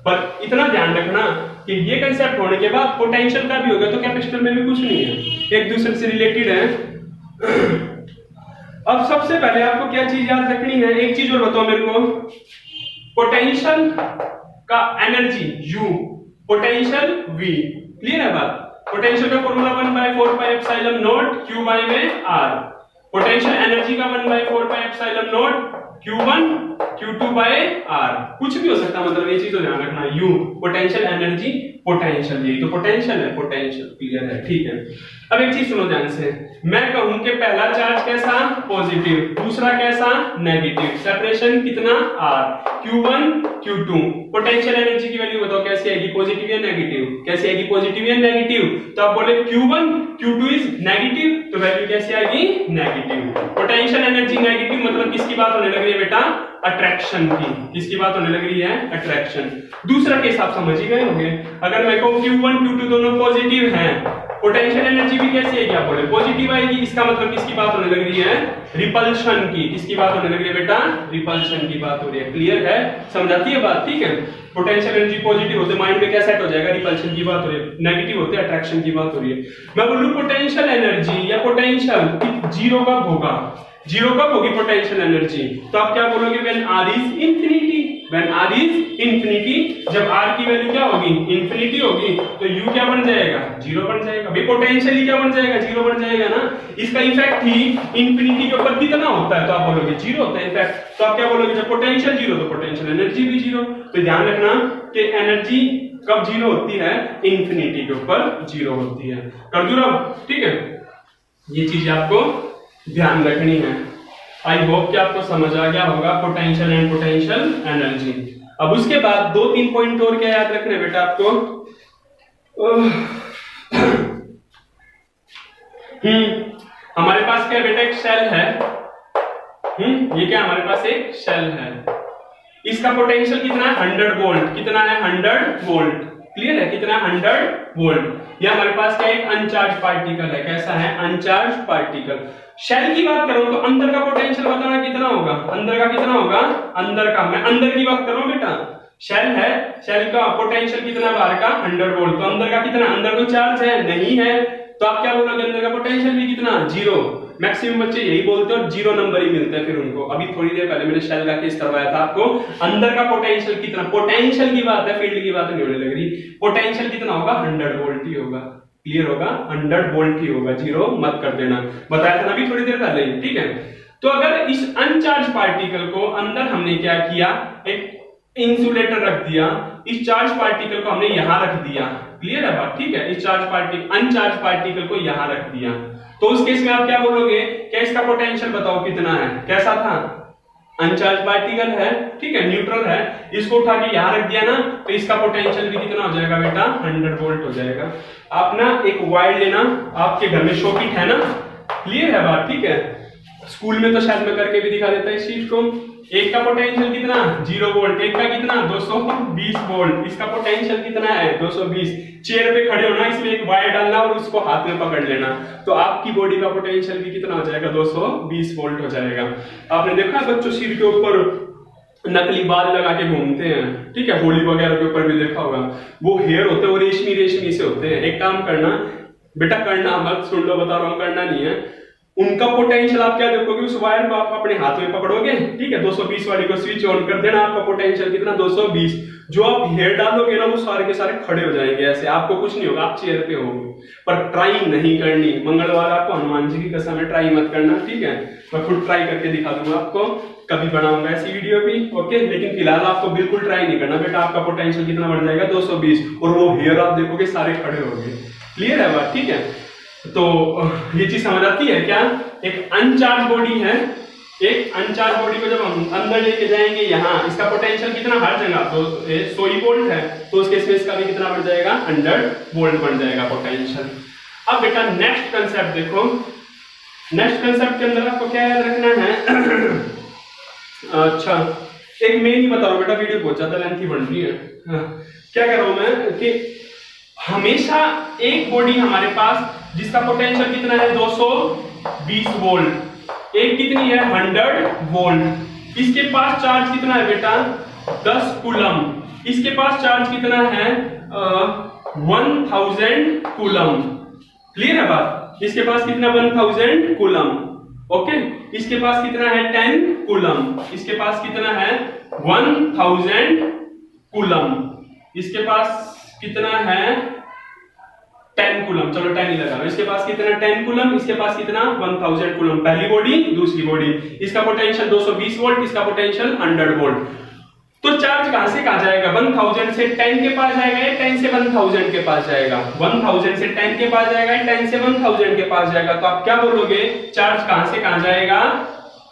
पर इतना ध्यान रखना कि ये कंसेप्ट होने के बाद पोटेंशियल का भी होगा, तो कैपेसिटर में भी कुछ नहीं है, एक दूसरे से रिलेटेड है। अब सबसे पहले आपको क्या चीज याद रखनी है, एक चीज और बताओ मेरे को, पोटेंशियल का energy U, potential V। Clear है बात? पोटेंशियल का फॉर्मूला 1/4πε0 Q by में R, पोटेंशियल एनर्जी का 1/4πε0 Q1 Q2 by R। कुछ भी हो सकता है, मतलब ये चीज तो ध्यान रखना, U पोटेंशियल एनर्जी पोटेंशियल, यही तो पोटेंशियल है, पोटेंशियल। क्लियर है? ठीक है। अब एक चीज सुनो ध्यान से, मैं कहूं कि पहला चार्ज कैसा, पॉजिटिव, दूसरा कैसा, नेगेटिव, सेपरेशन कितना R, Q1 Q2, potential energy की वैल्यू बताओ कैसी आएगी, पॉजिटिव या नेगेटिव, कैसी आएगी, पॉजिटिव या नेगेटिव। तो आप बोले Q1 Q2 इज नेगेटिव, तो वैल्यू कैसी आएगी, नेगेटिव। पोटेंशियल एनर्जी नेगेटिव, मतलब किसकी बात होने लग रही है बेटा, अट्रैक्शन की। किसकी बात होने लग रही है, अट्रैक्शन। दूसरा केस आप समझ ही गए होंगे, अगर मैं कहूं Q1 Q2 दोनों पॉजिटिव हैं, पोटेंशियल एनर्जी भी कैसी आएगी, आप बोले पॉजिटिव आएगी, इसका मतलब किसकी बात होने लग रही है, रिपल्शन की। किसकी बात होने लग रही है बेटा, रिपल्शन की बात हो रही है। क्लियर है? समझ आती है बात? ठीक है। पोटेंशियल एनर्जी पॉजिटिव होते माइंड में क्या सेट हो जाएगा, रिपल्शन की बात हो रही है, नेगेटिव होते अट्रैक्शन की बात हो रही है। मैं बोलूं पोटेंशियल एनर्जी या पोटेंशियल जीरो कब होगा, जीरो कब होगी पोटेंशियल एनर्जी, तो आप क्या बोलोगे, when R is infinity, when R is infinity. जब R की वैल्यू क्या होगी, इंफिनिटी होगी, तो U क्या बन जाएगा, जीरो बन जाएगा। भाई पोटेंशियल क्या बन जाएगा, जीरो बन जाएगा ना। इसका इफेक्ट ही इंफिनिटी के ऊपर कितना होता है, तो आप बोलोगे जीरो होता है इफेक्ट। तो आप क्या बोलोगे, जब पोटेंशियल जीरो तो पोटेंशियल एनर्जी भी जीरो। तो ध्यान रखना कि एनर्जी कब जीरो होती है, इंफिनिटी के ऊपर जीरो होती है। कर दूं अब? ठीक है, ये चीज आपको ध्यान रखनी है। आई होप कि आपको समझ आ गया होगा पोटेंशियल एंड पोटेंशियल एनर्जी। अब उसके बाद 2-3 पॉइंट और क्या याद रखने बेटा आपको, हमारे पास क्या बेटा, एक शेल है। ये क्या, हमारे पास एक शेल है, इसका पोटेंशियल कितना है, 100 वोल्ट। कितना है, 100 वोल्ट। क्लियर है? कितना, 100 वोल्ट। या हमारे पास क्या, एक अनचार्ज पार्टिकल है। कैसा है, अनचार्ज पार्टिकल। शेल की बात करूं तो अंदर का पोटेंशियल बताना कितना होगा, अंदर का कितना होगा, अंदर का, मैं अंदर की बात कर रहा हूं बेटा। शेल है, शेल का पोटेंशियल कितना, बाहर का 100 वोल्ट। तो अंदर का कितना, अंदर कोई चार्ज है नहीं है, तो आप क्या बोलोगे, अंदर का पोटेंशियल भी कितना, जीरो। मैक्सिमम बच्चे यही बोलते हैं और 0 नंबर ही मिलते हैं फिर उनको। अभी थोड़ी देर पहले मैंने शेल का केस करवाया था आपको, अंदर का पोटेंशियल कितना, पोटेंशियल की बात है, फील्ड की बात नहीं होने लग रही। पोटेंशियल कितना होगा, 100 वोल्ट ही होगा। क्लियर होगा, 100 वोल्ट ही होगा, 0 मत कर देना, बताया था ना अभी थोड़ी देर पहले ही, ठीक है। तो अगर इस अनचार्ज पार्टिकल को अंदर हमने क्या किया, एक इंसुलेटर रख दिया, इस चार्ज पार्टिकल को हमने यहां रख दिया, क्लियर है बात, ठीक है। इस चार्ज पार्टिकल, अनचार्ज पार्टिकल को यहां रख दिया, तो उस केस में आप क्या बोलोगे, क्या इसका पोटेंशियल बताओ कितना है, कैसा था, अनचार्ज पार्टिकल है, ठीक है, न्यूट्रल है, इसको उठा के यहां रख दिया ना, तो इसका पोटेंशियल भी कितना हो जाएगा बेटा, 100 वोल्ट हो जाएगा। आप ना एक वायर लेना, आपके घर में शॉकेट है ना, क्लियर है बात, ठीक है। स्कूल में तो शायद मैं करके भी दिखा देता इस चीज को। एक का पोटेंशियल कितना, 0 वोल्ट, एक का कितना, 220 वोल्ट, इसका पोटेंशियल कितना है, 220। चेयर पे खड़े होना, इसमें एक वायर डालना और उसको हाथ में पकड़ लेना, तो आपकी बॉडी का पोटेंशियल भी कितना हो जाएगा, 220 वोल्ट हो जाएगा। आपने देखा बच्चों सिर के ऊपर नकली बाल लगा के घूमते हैं, ठीक है, होली वगैरह के ऊपर भी देखा होगा, वो हेयर होते हैं, वो रेशमी रेशमी से होते हैं। एक काम करना बेटा, करना मत, सुन लो बता रहा हूं, करना नहीं है। उनका पोटेंशियल आप क्या देखोगे, उस वायर को आप अपने हाथ में पकड़ोगे, ठीक है, 220 वाली को स्विच ऑन कर देना, आपका पोटेंशियल कितना, 220। जो आप हेयर डालोगे ना, वो सारे के सारे खड़े हो जाएंगे ऐसे, आपको कुछ नहीं होगा, आप चेयर पे होगे। पर ट्राई नहीं करनी, मंगलवार आपको हनुमान जी की कसम है, ट्राई मत करना, ठीक है। मैं खुद ट्राई करके दिखा दूंगा आपको, कभी बनाऊंगा ऐसी वीडियो भी, ओके। लेकिन फिलहाल आपको बिल्कुल ट्राई नहीं करना बेटा, आपका पोटेंशियल कितना बढ़ जाएगा, 220, और वो हेयर आप देखोगे सारे खड़े होंगे। क्लियर है बात, ठीक है। तो ये चीज समझ आती है क्या, एक अनचार्ज बॉडी है, एक अनचार्ज बॉडी को जब हम अंदर लेके जाएंगे यहाँ, इसका पोटेंशियल कितना हर जगह तो 100 वोल्ट है, तो उस केस में इसका भी कितना बढ़ जाएगा, 100 वोल्ट बढ़ जाएगा पोटेंशियल। अब बेटा नेक्स्ट कंसेप्ट देखो, नेक्स्ट कंसेप्ट के अंदर आपको क्या याद रखना है अच्छा, एक मैं नहीं बता रहा हूं बेटा, वीडियो बहुत ज्यादा लेंथी बन रही है। क्या कह रहा हूं मैं कि हमेशा एक बॉडी हमारे पास जिसका पोटेंशियल कितना है, 220 वोल्ट, एक कितनी है, 100 वोल्ट, इसके पास चार्ज कितना है बेटा, 10 कूलम, इसके पास चार्ज कितना है, 1000 कूलम। क्लियर है बात, इसके पास कितना, 1000 कूलम, ओके। इसके पास कितना है, 10 कूलम, इसके पास कितना है, 1000 कूलम, इसके पास कितना है, 10 कूलम, चलो 10 ही लगा लो। इसके पास कितना, 10 कूलम, इसके पास कितना, 1000 कूलम, पहली बॉडी, दूसरी बॉडी, इसका पोटेंशियल 220 वोल्ट, इसका पोटेंशियल 100 वोल्ट। तो चार्ज कहां से कहां जाएगा, 1000 से 10 के पास जाएगा या 10 से 1000 के पास जाएगा, 1000 से 10 के पास जाएगा या 10 से 1000 के पास जाएगा। तो आप क्या बोलोगे, चार्ज कहां से कहां जाएगा,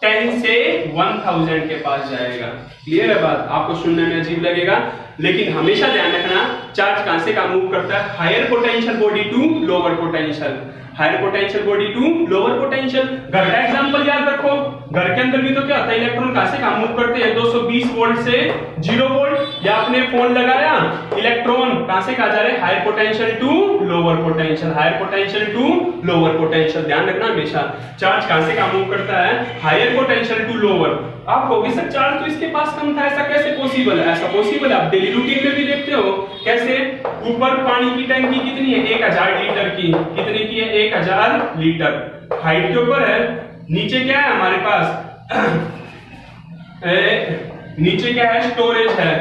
10 से 1000 के पास जाएगा। क्लियर है बात, आपको सुनने में अजीब लगेगा, लेकिन हमेशा ध्यान रखना चार्ज कहां से कहां मूव करता है, higher potential body to lower potential, higher potential body to lower potential. घर का एग्जांपल याद रखो, घर के अंदर भी तो क्या होता है, इलेक्ट्रॉन कहां से कहां मूव करते हैं, 220 वोल्ट से 0 वोल्ट, या आपने फोन लगाया, इलेक्ट्रॉन कहां से कहां जा रहे हैं, higher potential to lower potential, higher potential to lower potential. ध्यान रखना हमेशा चार्ज कहां से कहां मूव करता है, हायर पोटेंशियल टू लोअर। आप कहोगे सर चार्ज तो इसके पास कम था, ऐसा कैसे पॉसिबल है, ऐसा पॉसिबल है, आप डेली रूटीन में भी देखते हो। कैसे, ऊपर पानी की टंकी कितनी है, 1000 लीटर की, कितने की है, 1000 लीटर, हाइट के ऊपर है। नीचे क्या है हमारे पास नीचे क्या है, स्टोरेज है,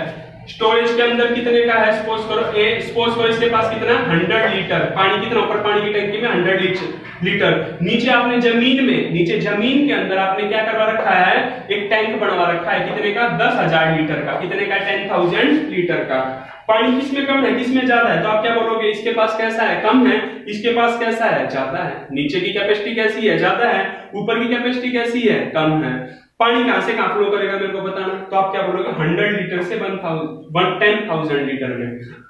स्टोरेज के अंदर कितने का है, सपोज करो इसके पास कितना, 100 लीटर, पानी कितना, ऊपर पानी की टंकी में 100 लीटर। नीचे आपने जमीन में, नीचे जमीन के अंदर आपने क्या करवा रखा है, एक टैंक बनवा रखा है, कितने का, 10,000 लीटर का, कितने का, 10,000 लीटर का। पानी किसमें कम है, किसमें ज्यादा है, तो आप क्या बोलोगे, इसके पास कैसा है, कम है, इसके पास कैसा है, ज्यादा है। नीचे की कैपेसिटी कैसी है, ज्यादा है, ऊपर की कैपेसिटी कैसी है, कम है। पानी कहां से कहां फ्लो करेगा मेरे को बताना, तो आप क्या बोलोगे, 100 लीटर से 10,000 लीटर में।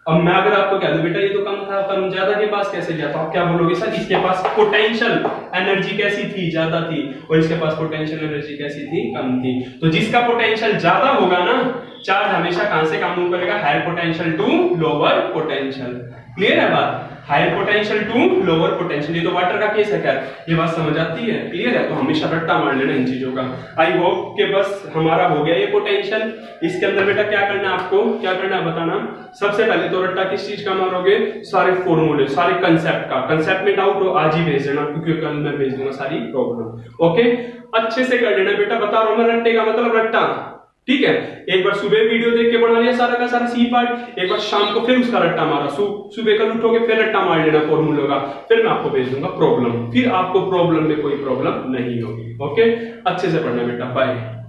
अब मैं अगर आपको कह दूं बेटा ये तो कम था, पर ज्यादा के पास कैसे गया, तो आप क्या बोलोगे, सर इसके पास पोटेंशियल एनर्जी कैसी थी, ज्यादा थी, और इसके पास पोटेंशियल एनर्जी कैसी थी, कम थी। तो जिसका पोटेंशियल ज्यादा होगा ना, चार्ज हमेशा कहां से कहां मूव करेगा, higher potential to lower potential. Clear है बात? Higher potential to lower potential, ये तो वाटर का केस है। खैर ये बात समझ आती है, क्लियर है? तो हमेशा रट्टा मार लेना इन चीजों का। आई होप कि बस हमारा हो गया ये पोटेंशियल। इसके अंदर बेटा क्या करना है, आपको क्या करना है बताना। सबसे पहले तो रट्टा किस चीज का मारोगे, सारे फॉर्मूले, सारे कंसेप्ट का। कंसेप्ट में डाउट हो आज ही भेज देना, क्योंकि कल मैं भेज दूंगा सारी प्रॉब्लम। ओके, अच्छे से कर लेना बेटा, बता रहा हूं मैं, रट्टे का मतलब रट्टा, ठीक है? एक बार सुबह वीडियो देख के बना लिया सारा का सारा सी पार्ट, एक बार शाम को फिर उसका रट्टा मारा, सुबह कल उठोगे फिर रट्टा मार लेना फॉर्मूलों का, फिर मैं आपको भेज दूंगा प्रॉब्लम, फिर आपको प्रॉब्लम में कोई प्रॉब्लम नहीं होगी। ओके, अच्छे से पढ़ना बेटा, बाय।